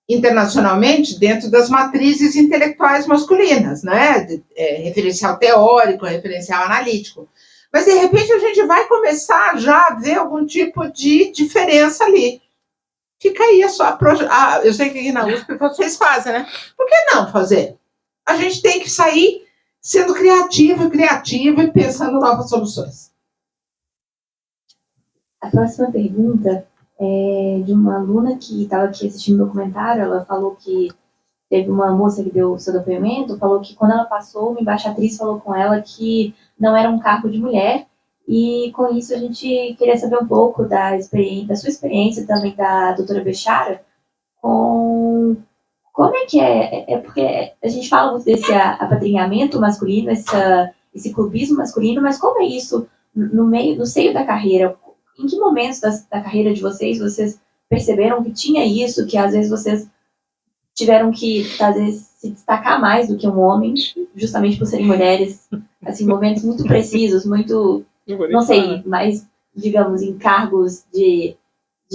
internacionalmente dentro das matrizes intelectuais masculinas, né? Referencial teórico, referencial analítico. Mas, de repente, a gente vai começar já a ver algum tipo de diferença ali. Fica aí eu sei que aqui na USP vocês fazem, né? Por que não fazer? A gente tem que sair sendo criativo e pensando em novas soluções. A próxima pergunta é de uma aluna que estava aqui assistindo o documentário. Ela falou que teve uma moça que deu o seu depoimento, falou que quando ela passou, uma embaixatriz falou com ela que não era um cargo de mulher, e com isso a gente queria saber um pouco da sua experiência, também da doutora Bechara, com como é que porque a gente fala muito desse apadrinhamento masculino, esse clubismo masculino, mas como é isso no seio da carreira, em que momentos da carreira de vocês perceberam que tinha isso, que às vezes vocês tiveram que, às vezes, se destacar mais do que um homem, justamente por serem mulheres, assim, momentos muito precisos, muito, não sei, mais, digamos, em cargos de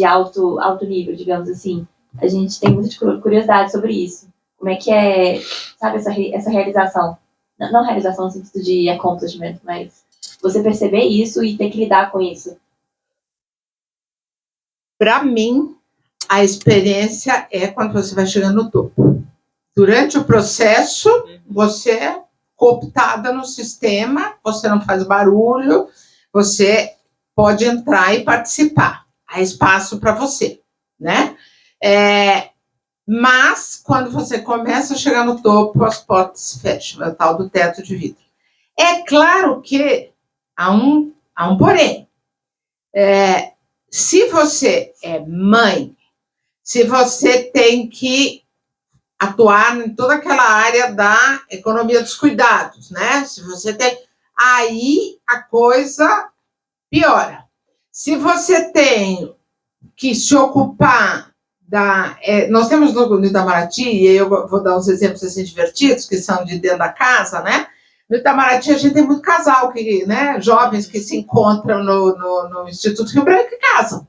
alto nível, digamos assim. A gente tem muita curiosidade sobre isso. Como é que é, sabe, essa realização? Não realização no sentido de accomplishment, mas você perceber isso e ter que lidar com isso. Para mim, a experiência é quando você vai chegando no topo. Durante o processo, você é cooptada no sistema, você não faz barulho, você pode entrar e participar. Há espaço para você, né? Mas, quando você começa a chegar no topo, as portas se fecham, é o tal do teto de vidro. É claro que há um porém. Se você é mãe, se você tem que atuar em toda aquela área da economia dos cuidados, né? Se você tem... Aí a coisa piora. Se você tem que se ocupar nós temos no Itamaraty, e eu vou dar uns exemplos assim divertidos, que são de dentro da casa, né? No Itamaraty a gente tem muito casal, né? Jovens que se encontram no Instituto Rio Branco e casam.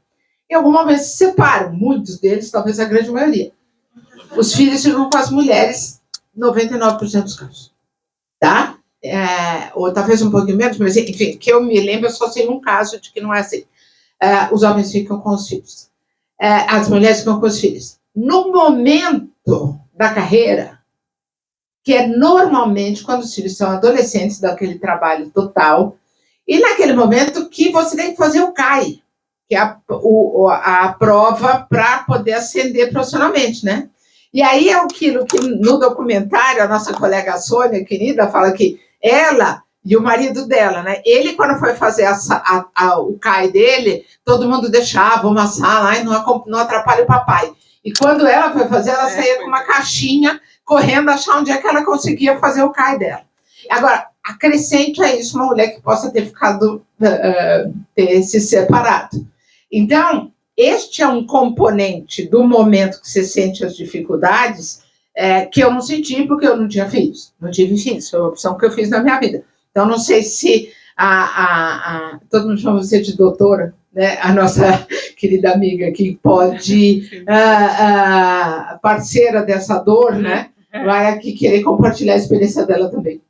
Em algum momento se separam, muitos deles, talvez a grande maioria. Os filhos ficam com as mulheres, 99% dos casos. Tá? Ou talvez um pouquinho menos, mas enfim, que eu me lembro, eu só sei um caso de que não é assim. Os homens ficam com os filhos. As mulheres ficam com os filhos. No momento da carreira, que é normalmente quando os filhos são adolescentes, daquele trabalho total, e naquele momento que você tem que fazer o CAI, que é a prova para poder ascender profissionalmente, né? E aí é aquilo que no documentário a nossa colega Sônia, querida, fala que ela e o marido dela, né? Ele, quando foi fazer o CAI dele, todo mundo deixava uma sala, não atrapalha o papai. E quando ela foi fazer, ela saía com uma caixinha, correndo, achar onde é que ela conseguia fazer o CAI dela. Agora, acrescente a isso uma mulher que possa ter ter se separado. Então, este é um componente do momento que você sente as dificuldades que eu não senti porque eu não tinha filhos. Não tive filhos, foi uma opção que eu fiz na minha vida. Então, não sei se todo mundo chama você de doutora, né? A nossa querida amiga que pode, parceira dessa dor, né? Vai aqui querer compartilhar a experiência dela também.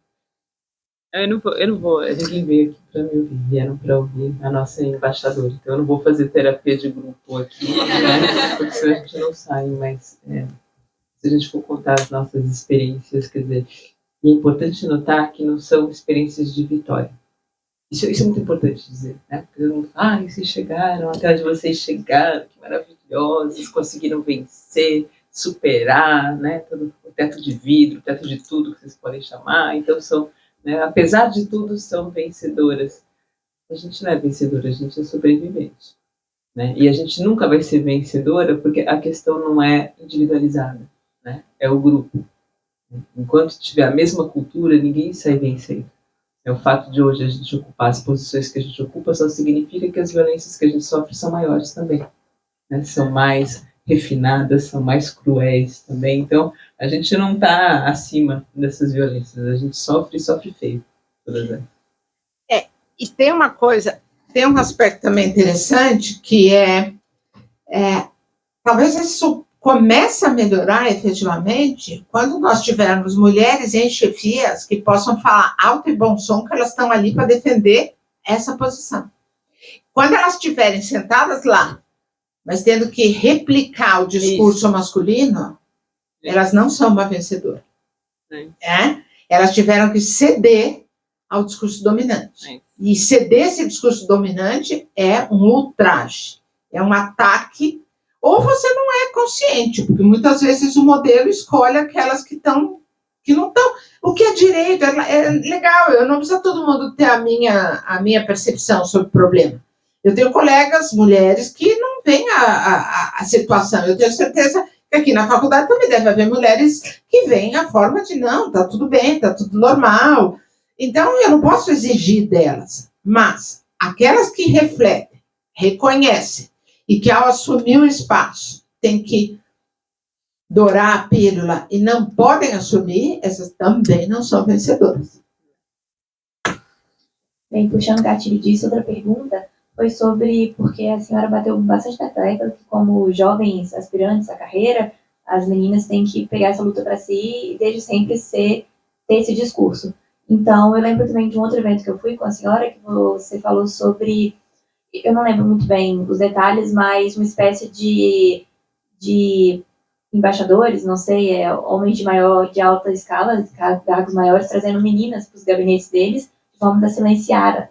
Eu não vou, ninguém veio aqui para me ouvir, vieram para ouvir a nossa embaixadora, então eu não vou fazer terapia de grupo aqui, né, porque senão a gente não sai, mas se a gente for contar as nossas experiências, quer dizer, é importante notar que não são experiências de vitória. Isso é muito importante dizer, né, porque eu não falo, vocês chegaram, até onde vocês chegaram, que maravilhosos, conseguiram vencer, superar, né, todo o teto de vidro, o teto de tudo que vocês podem chamar, então são... apesar de tudo, são vencedoras. A gente não é vencedora, a gente é sobrevivente. Né? E a gente nunca vai ser vencedora porque a questão não é individualizada, né? É o grupo. Enquanto tiver a mesma cultura, ninguém sai vencendo. O fato de hoje a gente ocupar as posições que a gente ocupa só significa que as violências que a gente sofre são maiores também. Né? São mais refinadas, são mais cruéis também. Então, a gente não está acima dessas violências. A gente sofre e sofre feio. E tem uma coisa, tem um aspecto também interessante, que talvez isso comece a melhorar efetivamente quando nós tivermos mulheres em chefias que possam falar alto e bom som que elas estão ali para defender essa posição. Quando elas estiverem sentadas lá, mas tendo que replicar o discurso masculino, elas não são uma vencedora. Elas tiveram que ceder ao discurso dominante. E ceder esse discurso dominante é um ultraje, é um ataque, ou você não é consciente, porque muitas vezes o modelo escolhe aquelas que não estão. O que é direito, é legal, eu não preciso todo mundo ter a minha percepção sobre o problema. Eu tenho colegas, mulheres, que não veem a situação. Eu tenho certeza que aqui na faculdade também deve haver mulheres que veem a forma de, não, está tudo bem, está tudo normal. Então, eu não posso exigir delas. Mas, aquelas que refletem, reconhecem, e que ao assumir o espaço tem que dourar a pílula e não podem assumir, essas também não são vencedoras. Bem, puxando o gatilho disso, outra pergunta foi sobre, porque a senhora bateu bastante na tecla, que como jovens aspirantes à carreira, as meninas têm que pegar essa luta para si e desde sempre ter esse discurso. Então, eu lembro também de um outro evento que eu fui com a senhora, que você falou sobre, eu não lembro muito bem os detalhes, mas uma espécie de embaixadores, não sei, homens de alta escala, cargos maiores, trazendo meninas para os gabinetes deles, de forma a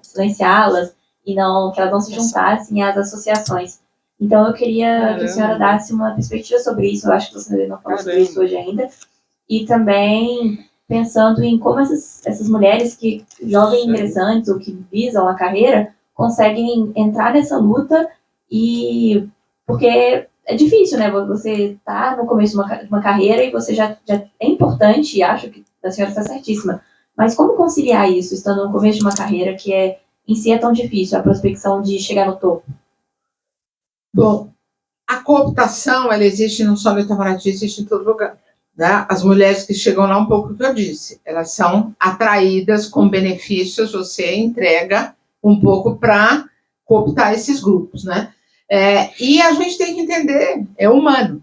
silenciá-las e não, que elas não se juntassem às associações. Então, eu queria que a senhora desse uma perspectiva sobre isso, eu acho que você não falou sobre isso hoje ainda, e também pensando em como essas mulheres que jovens ingressantes ou que visam a carreira conseguem entrar nessa luta, e porque é difícil, né? Você tá no começo de uma carreira e você já é importante, e acho que a senhora está certíssima, mas como conciliar isso, estando no começo de uma carreira que em si é tão difícil, a prospecção de chegar no topo? Bom, a cooptação, ela existe não só no Itamaraty, existe em todo lugar. Né? As mulheres que chegam lá, um pouco do que eu disse, elas são atraídas com benefícios, você entrega um pouco para cooptar esses grupos, né? E a gente tem que entender, é humano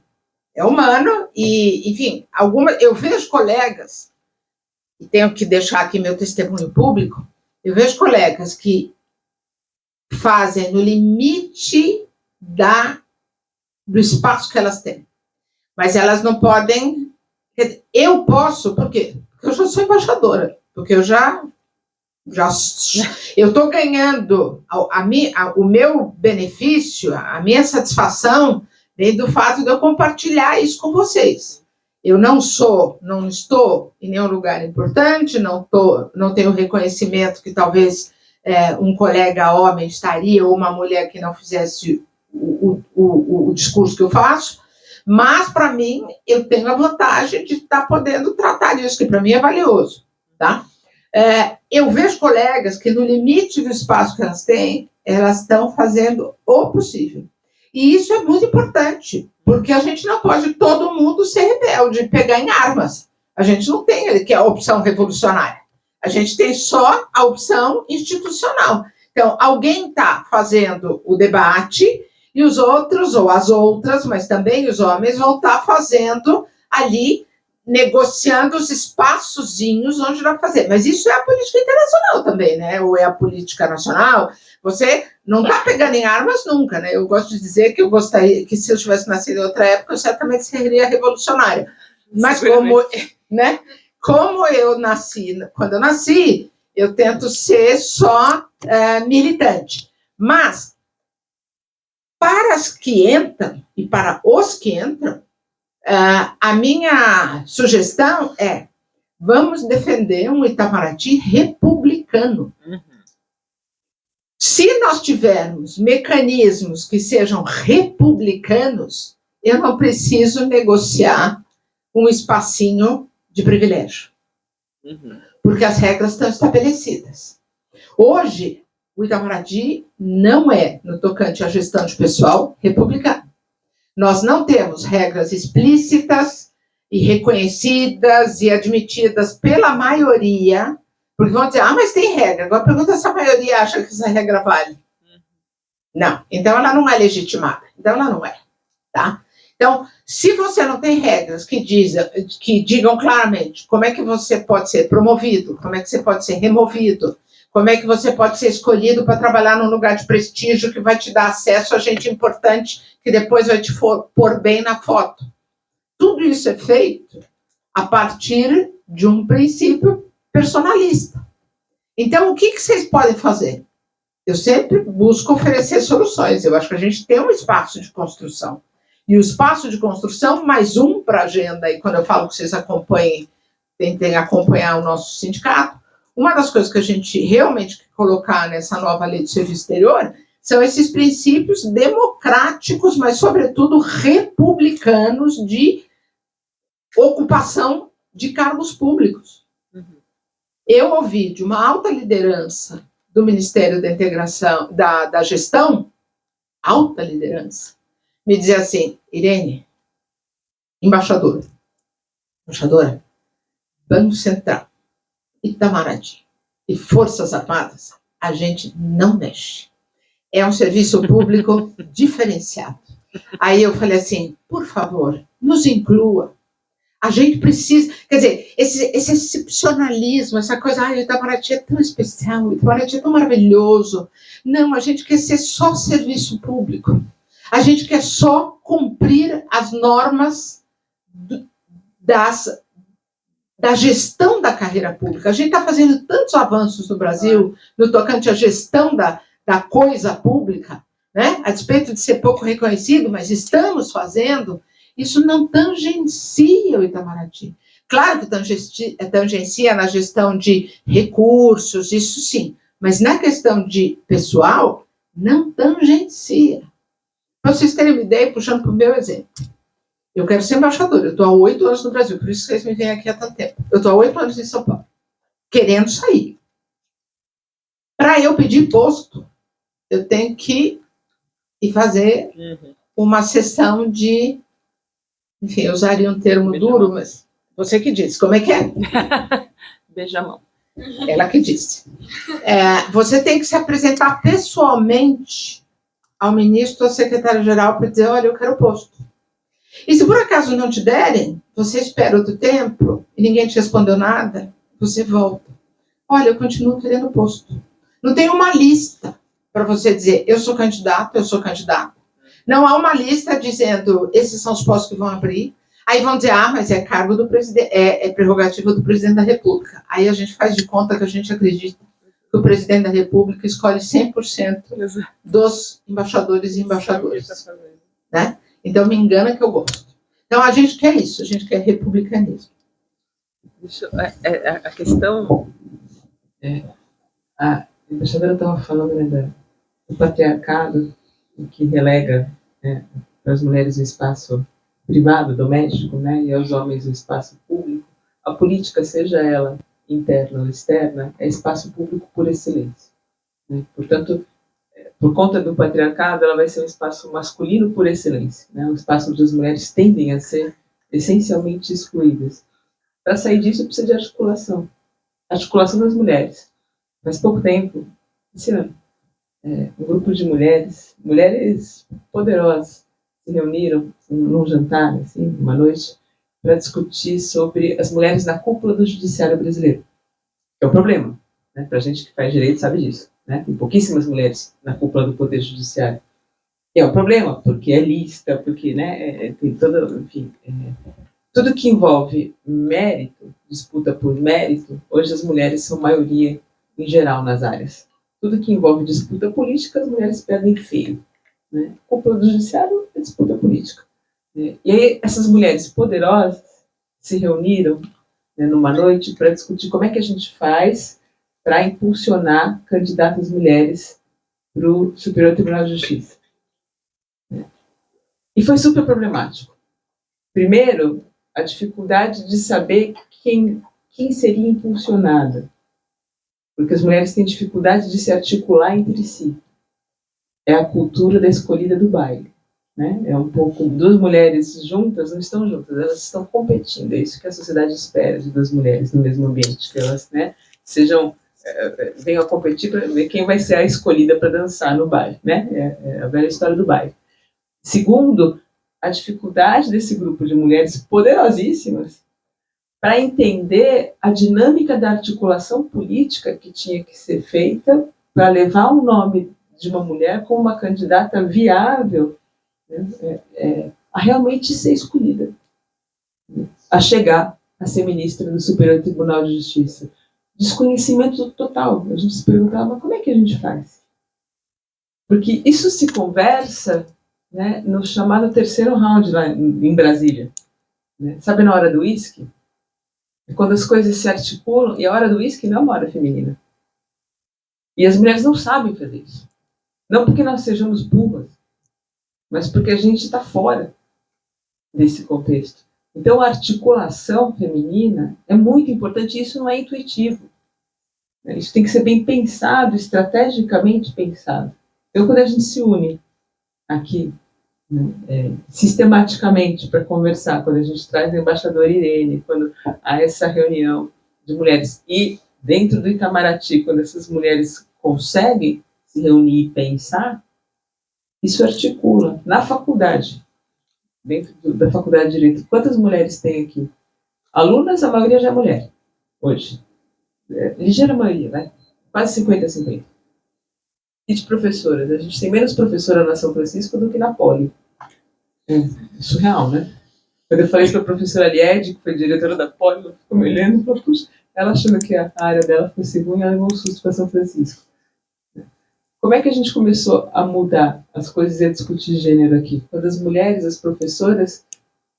e, enfim, eu vejo colegas, e tenho que deixar aqui meu testemunho público, eu vejo colegas que fazem no limite do espaço que elas têm, mas elas não podem. Eu posso, por quê? Porque eu já sou embaixadora, porque eu estou ganhando o meu benefício, a minha satisfação vem do fato de eu compartilhar isso com vocês. Eu não estou em nenhum lugar importante, não tenho o reconhecimento que talvez um colega homem estaria, ou uma mulher que não fizesse o discurso que eu faço, mas, para mim, eu tenho a vantagem de estar podendo tratar disso, que para mim é valioso. Tá? Eu vejo colegas que, no limite do espaço que elas têm, elas estão fazendo o possível. E isso é muito importante, porque a gente não pode todo mundo ser rebelde, pegar em armas. A gente não tem que é a opção revolucionária. A gente tem só a opção institucional. Então, alguém está fazendo o debate e os outros, ou as outras, mas também os homens, vão estar fazendo ali, negociando os espaçozinhos onde dá para fazer. Mas isso é a política internacional também, né? Ou é a política nacional. Você não está pegando em armas nunca, né? Eu gosto de dizer que eu gostaria que, se eu tivesse nascido em outra época, eu certamente seria revolucionária. Mas como eu nasci, quando eu nasci, eu tento ser só militante. Mas, para as que entram e para os que entram, a minha sugestão é: vamos defender um Itamaraty republicano. Se nós tivermos mecanismos que sejam republicanos, eu não preciso negociar um espacinho de privilégio, porque as regras estão estabelecidas. Hoje, o Itamaraty não é, no tocante à gestão de pessoal, republicano. Nós não temos regras explícitas e reconhecidas e admitidas pela maioria, porque vão dizer, mas tem regra. Agora pergunta se a maioria acha que essa regra vale. Não, então ela não é legitimada. Então ela não é. Tá? Então, se você não tem regras que digam claramente como é que você pode ser promovido, como é que você pode ser removido, como é que você pode ser escolhido para trabalhar num lugar de prestígio que vai te dar acesso a gente importante que depois vai te pôr bem na foto. Tudo isso é feito a partir de um princípio personalista. Então, o que vocês podem fazer? Eu sempre busco oferecer soluções. Eu acho que a gente tem um espaço de construção. E o espaço de construção, mais um para a agenda, e quando eu falo que vocês acompanhem, tentem acompanhar o nosso sindicato, uma das coisas que a gente realmente quer colocar nessa nova lei de serviço exterior são esses princípios democráticos, mas, sobretudo, republicanos de ocupação de cargos públicos. Eu ouvi de uma alta liderança do Ministério da Integração, da Gestão, alta liderança, me dizia assim: Irene, embaixadora, Banco Central, Itamaraty e Forças Armadas, a gente não mexe. É um serviço público diferenciado. Aí eu falei assim: por favor, nos inclua. A gente precisa, quer dizer, esse excepcionalismo, essa coisa, o Itamaraty é tão especial, o Itamaraty é tão maravilhoso. Não, a gente quer ser só serviço público. A gente quer só cumprir as normas da gestão da carreira pública. A gente está fazendo tantos avanços no Brasil no tocante à gestão da coisa pública, né? A despeito de ser pouco reconhecido, mas estamos fazendo. Isso não tangencia o Itamaraty. Claro que tangencia na gestão de recursos, isso sim, mas na questão de pessoal, não tangencia. Para vocês terem uma ideia, puxando para o meu exemplo, eu quero ser embaixadora, eu estou há 8 anos no Brasil, por isso que vocês me veem aqui há tanto tempo. Eu estou há 8 anos em São Paulo, querendo sair. Para eu pedir posto, eu tenho que ir fazer uma sessão de... Enfim, eu usaria um termo duro, mas você que disse. Como é que é? Beija a mão. Ela que disse. Você tem que se apresentar pessoalmente ao ministro ou ao secretário-geral para dizer: olha, eu quero o posto. E se por acaso não te derem, você espera outro tempo e ninguém te respondeu nada, você volta. Olha, eu continuo querendo o posto. Não tem uma lista para você dizer: eu sou candidato, eu sou candidato. Não há uma lista dizendo: esses são os postos que vão abrir. Aí vão dizer: mas é cargo do presidente, é prerrogativa do presidente da República. Aí a gente faz de conta que a gente acredita que o presidente da República escolhe 100% dos embaixadores e embaixadoras. Né? Então me engana que eu gosto. Então a gente quer isso, a gente quer republicanismo. A questão... a embaixadora estava falando, né, do patriarcado, que relega, né, as mulheres o espaço privado, doméstico, né, e aos homens o espaço público. A política, seja ela interna ou externa, é espaço público por excelência. Né? Portanto, por conta do patriarcado, ela vai ser um espaço masculino por excelência, né? Um espaço onde as mulheres tendem a ser essencialmente excluídas. Para sair disso, precisa de articulação. Articulação das mulheres. Faz pouco tempo, esse ano, um grupo de mulheres poderosas, se reuniram num jantar, assim, uma noite, para discutir sobre as mulheres na cúpula do judiciário brasileiro. É um problema, né? Para a gente que faz direito sabe disso, né? Tem pouquíssimas mulheres na cúpula do poder judiciário. E é um problema, porque é lista, porque, né, tem todo, enfim, tudo que envolve mérito, disputa por mérito. Hoje as mulheres são maioria em geral nas áreas. Tudo que envolve disputa política, as mulheres perdem feio. Né? Cúpula do judiciário é disputa política. Né? E aí essas mulheres poderosas se reuniram, né, numa noite para discutir como é que a gente faz para impulsionar candidatas mulheres para o Superior Tribunal de Justiça. Né? E foi super problemático. Primeiro, a dificuldade de saber quem seria impulsionada. Porque as mulheres têm dificuldade de se articular entre si. É a cultura da escolhida do baile. Né? É um pouco... Duas mulheres juntas não estão juntas, elas estão competindo. É isso que a sociedade espera de duas mulheres no mesmo ambiente. Que elas, né, venham a competir para ver quem vai ser a escolhida para dançar no baile. Né? É a velha história do baile. Segundo, a dificuldade desse grupo de mulheres poderosíssimas para entender a dinâmica da articulação política que tinha que ser feita para levar o nome de uma mulher como uma candidata viável, né, a realmente ser escolhida, né, a chegar a ser ministra do Superior Tribunal de Justiça. Desconhecimento total. A gente se perguntava: mas como é que a gente faz? Porque isso se conversa, né, no chamado terceiro round lá em Brasília. Né? Sabe, na hora do uísque? Quando as coisas se articulam, e a hora do uísque não é uma hora feminina. E as mulheres não sabem fazer isso. Não porque nós sejamos burras, mas porque a gente está fora desse contexto. Então a articulação feminina é muito importante, e isso não é intuitivo. Isso tem que ser bem pensado, estrategicamente pensado. Então, quando a gente se une aqui, sistematicamente para conversar, quando a gente traz a embaixadora Irene, quando há essa reunião de mulheres, e dentro do Itamaraty, quando essas mulheres conseguem se reunir e pensar, isso articula. Na faculdade, dentro da Faculdade de Direito, quantas mulheres tem aqui? Alunas, a maioria já é mulher, hoje. Ligeira maioria, né? Quase 50-50. E de professoras? A gente tem menos professora na São Francisco do que na Poli. É surreal, né? Quando eu falei para a professora Lied, que foi diretora da Poli, ela ficou me olhando e falou, puxa, ela achando que a área dela fosse ruim, ela levou um susto para São Francisco. Como é que a gente começou a mudar as coisas e a discutir gênero aqui? Quando as mulheres, as professoras,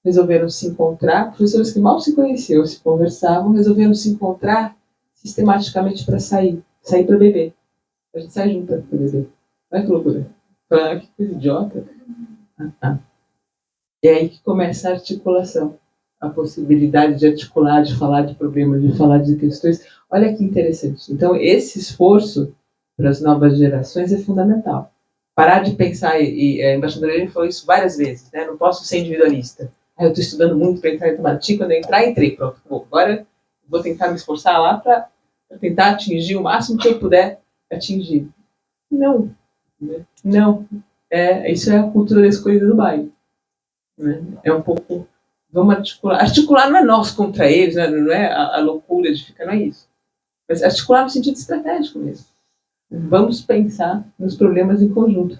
resolveram se encontrar, professoras que mal se conheciam, se conversavam, resolveram se encontrar sistematicamente para sair para beber. A gente sai junto para beber. Olha que loucura. Que coisa idiota. É aí que começa a articulação. A possibilidade de articular, de falar de problemas, de falar de questões. Olha que interessante. Então, esse esforço para as novas gerações é fundamental. Parar de pensar, e a embaixadora Irene falou isso várias vezes, né? Não posso ser individualista. Eu estou estudando muito para entrar em Itamaraty, quando eu entrar, entrei. Pronto, agora vou tentar me esforçar lá para tentar atingir o máximo que eu puder atingir. Não. Né? Não. Isso é a cultura da escolha do bairro. Né? É um pouco... Vamos articular. Articular não é nós contra eles, né? Não é a loucura de ficar, não é isso. Mas articular no sentido estratégico mesmo. Vamos pensar nos problemas em conjunto.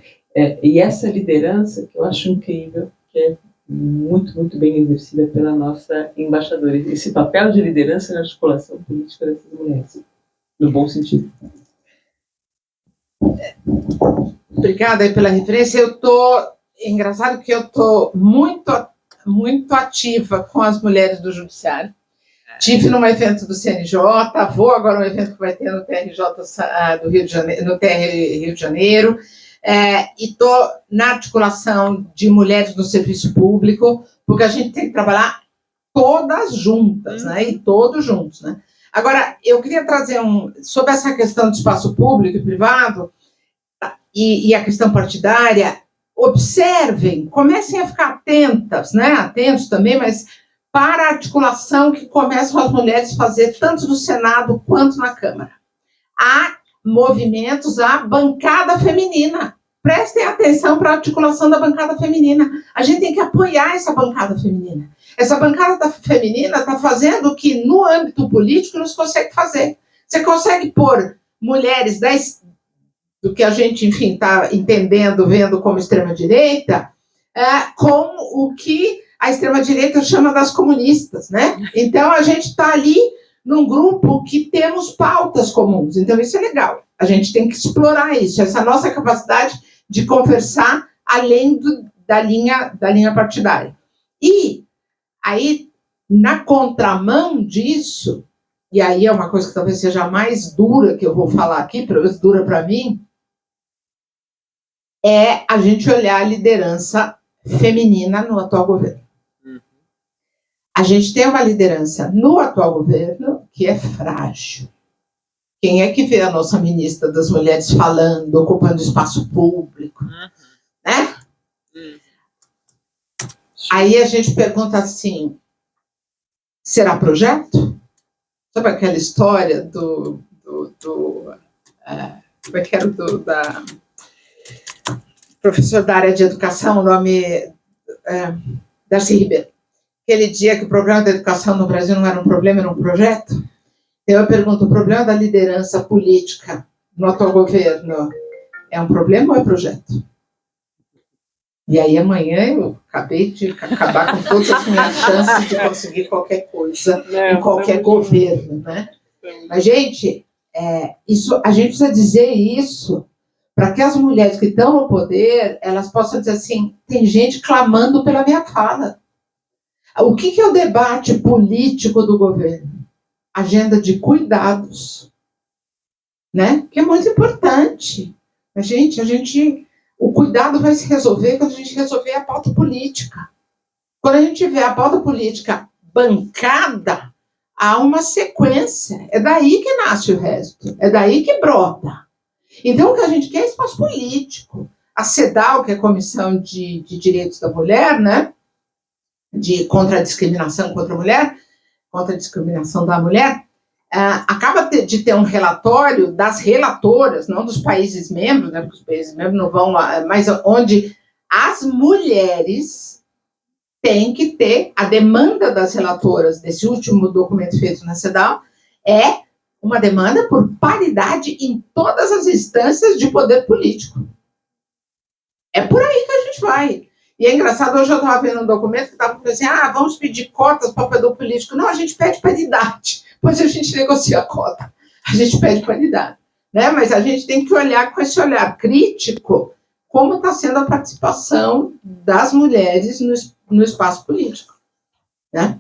E essa liderança, que eu acho incrível, que é muito, muito bem exercida pela nossa embaixadora. Esse papel de liderança na articulação política dessas mulheres. No bom sentido. Obrigada aí pela referência. Engraçado que eu estou muito ativa com as mulheres do Judiciário. Tive num evento do CNJ, vou agora num evento que vai ter no TRJ do Rio de Janeiro, no TR Rio de Janeiro, e estou na articulação de mulheres no serviço público, porque a gente tem que trabalhar todas juntas, né? E todos juntos, né? Agora, eu queria trazer sobre essa questão do espaço público e privado e a questão partidária. Observem, comecem a ficar atentas, né? Atentos também, mas para a articulação que começam as mulheres a fazer tanto no Senado quanto na Câmara. Há movimentos, há bancada feminina. Prestem atenção para a articulação da bancada feminina. A gente tem que apoiar essa bancada feminina. Essa bancada feminina está fazendo o que no âmbito político não se consegue fazer. Você consegue pôr mulheres do que a gente, enfim, está entendendo, vendo como extrema-direita, com o que a extrema-direita chama das comunistas, né? Então, a gente está ali num grupo que temos pautas comuns. Então, isso é legal. A gente tem que explorar isso, essa nossa capacidade de conversar além da linha partidária. E aí, na contramão disso, e aí é uma coisa que talvez seja a mais dura que eu vou falar aqui, pelo menos dura para mim, é a gente olhar a liderança feminina no atual governo. A gente tem uma liderança no atual governo que é frágil. Quem é que vê a nossa ministra das Mulheres falando, ocupando espaço público? Né? Aí a gente pergunta assim, será projeto? Sabe aquela história como é que era da professor da área de educação, o nome Darcy Ribeiro. Aquele dia que o problema da educação no Brasil não era um problema, era um projeto. Então eu pergunto, o problema da liderança política no atual governo é um problema ou é projeto? E aí amanhã eu acabei de acabar com todas as minhas chances de conseguir qualquer coisa em qualquer governo, né? Mas, gente, isso, a gente precisa dizer isso para que as mulheres que estão no poder, elas possam dizer assim, tem gente clamando pela minha fala. O que é o debate político do governo? Agenda de cuidados, né? Que é muito importante. O cuidado vai se resolver quando a gente resolver a pauta política. Quando a gente tiver a pauta política bancada, há uma sequência sequência, é daí que nasce o resto, é daí que brota. Então, o que a gente quer é espaço político. A CEDAW, que é a Comissão de Direitos da Mulher, né, contra a discriminação contra a mulher, contra a discriminação da mulher, acaba de ter um relatório das relatoras, não dos países membros, né, porque os países membros não vão lá, mas onde as mulheres têm que ter, a demanda das relatoras desse último documento feito na CEDAW é uma demanda por paridade em todas as instâncias de poder político. É por aí que a gente vai. E é engraçado, hoje eu estava vendo um documento que estava falando assim, vamos pedir cotas para o poder político. Não, a gente pede paridade, depois a gente negocia a cota. A gente pede paridade. Né? Mas a gente tem que olhar com esse olhar crítico como está sendo a participação das mulheres no espaço político. Né?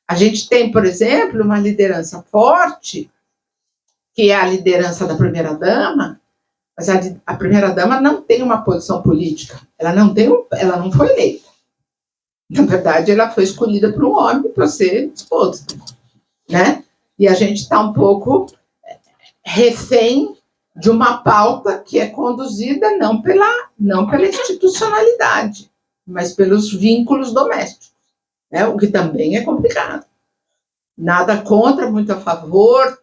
A gente tem, por exemplo, uma liderança forte, que é a liderança da primeira-dama, mas a primeira-dama não tem uma posição política, ela não foi eleita. Na verdade, ela foi escolhida por um homem para ser esposa. Né? E a gente está um pouco refém de uma pauta que é conduzida não pela institucionalidade, mas pelos vínculos domésticos, né? O que também é complicado. Nada contra, muito a favor,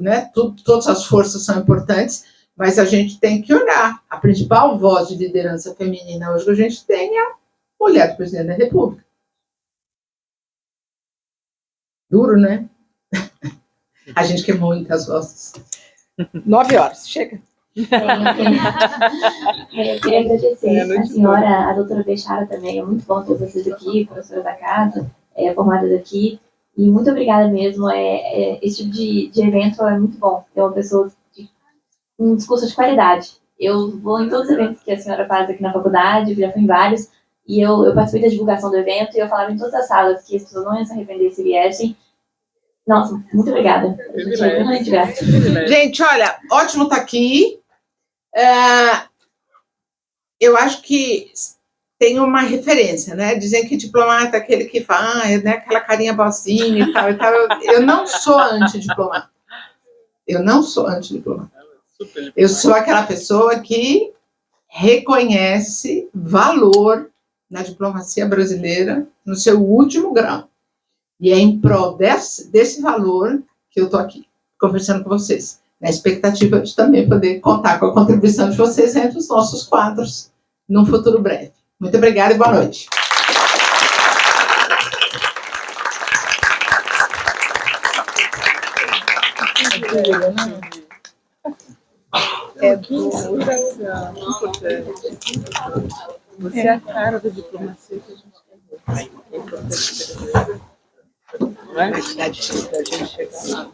né? Todas as forças são importantes, mas a gente tem que olhar. A principal voz de liderança feminina hoje que a gente tem é a mulher do presidente da República. Duro, né? A gente quer muitas vozes. 9 horas, chega. Eu queria agradecer a senhora, a doutora Bechara também. É muito bom ter vocês aqui, professora da casa, formada daqui. E muito obrigada mesmo. Esse tipo de evento é muito bom. Ter uma pessoa um discurso de qualidade. Eu vou em todos os eventos que a senhora faz aqui na faculdade, já fui em vários, e eu participei da divulgação do evento, e eu falava em todas as salas que as pessoas não iam se arrepender se viessem. Nossa, muito obrigada. Gente, olha, ótimo estar aqui. Eu acho que tem uma referência, né? Dizem que diplomata é aquele que faz, né? Aquela carinha boazinha e tal. Eu não sou antidiplomata. Eu sou aquela pessoa que reconhece valor na diplomacia brasileira no seu último grau. E é em prol desse valor que eu estou aqui, conversando com vocês, na expectativa de também poder contar com a contribuição de vocês entre os nossos quadros num futuro breve. Muito obrigada e boa noite. Você é a cara da diplomacia que a gente quer. É importante. Não é? A gente chegar lá.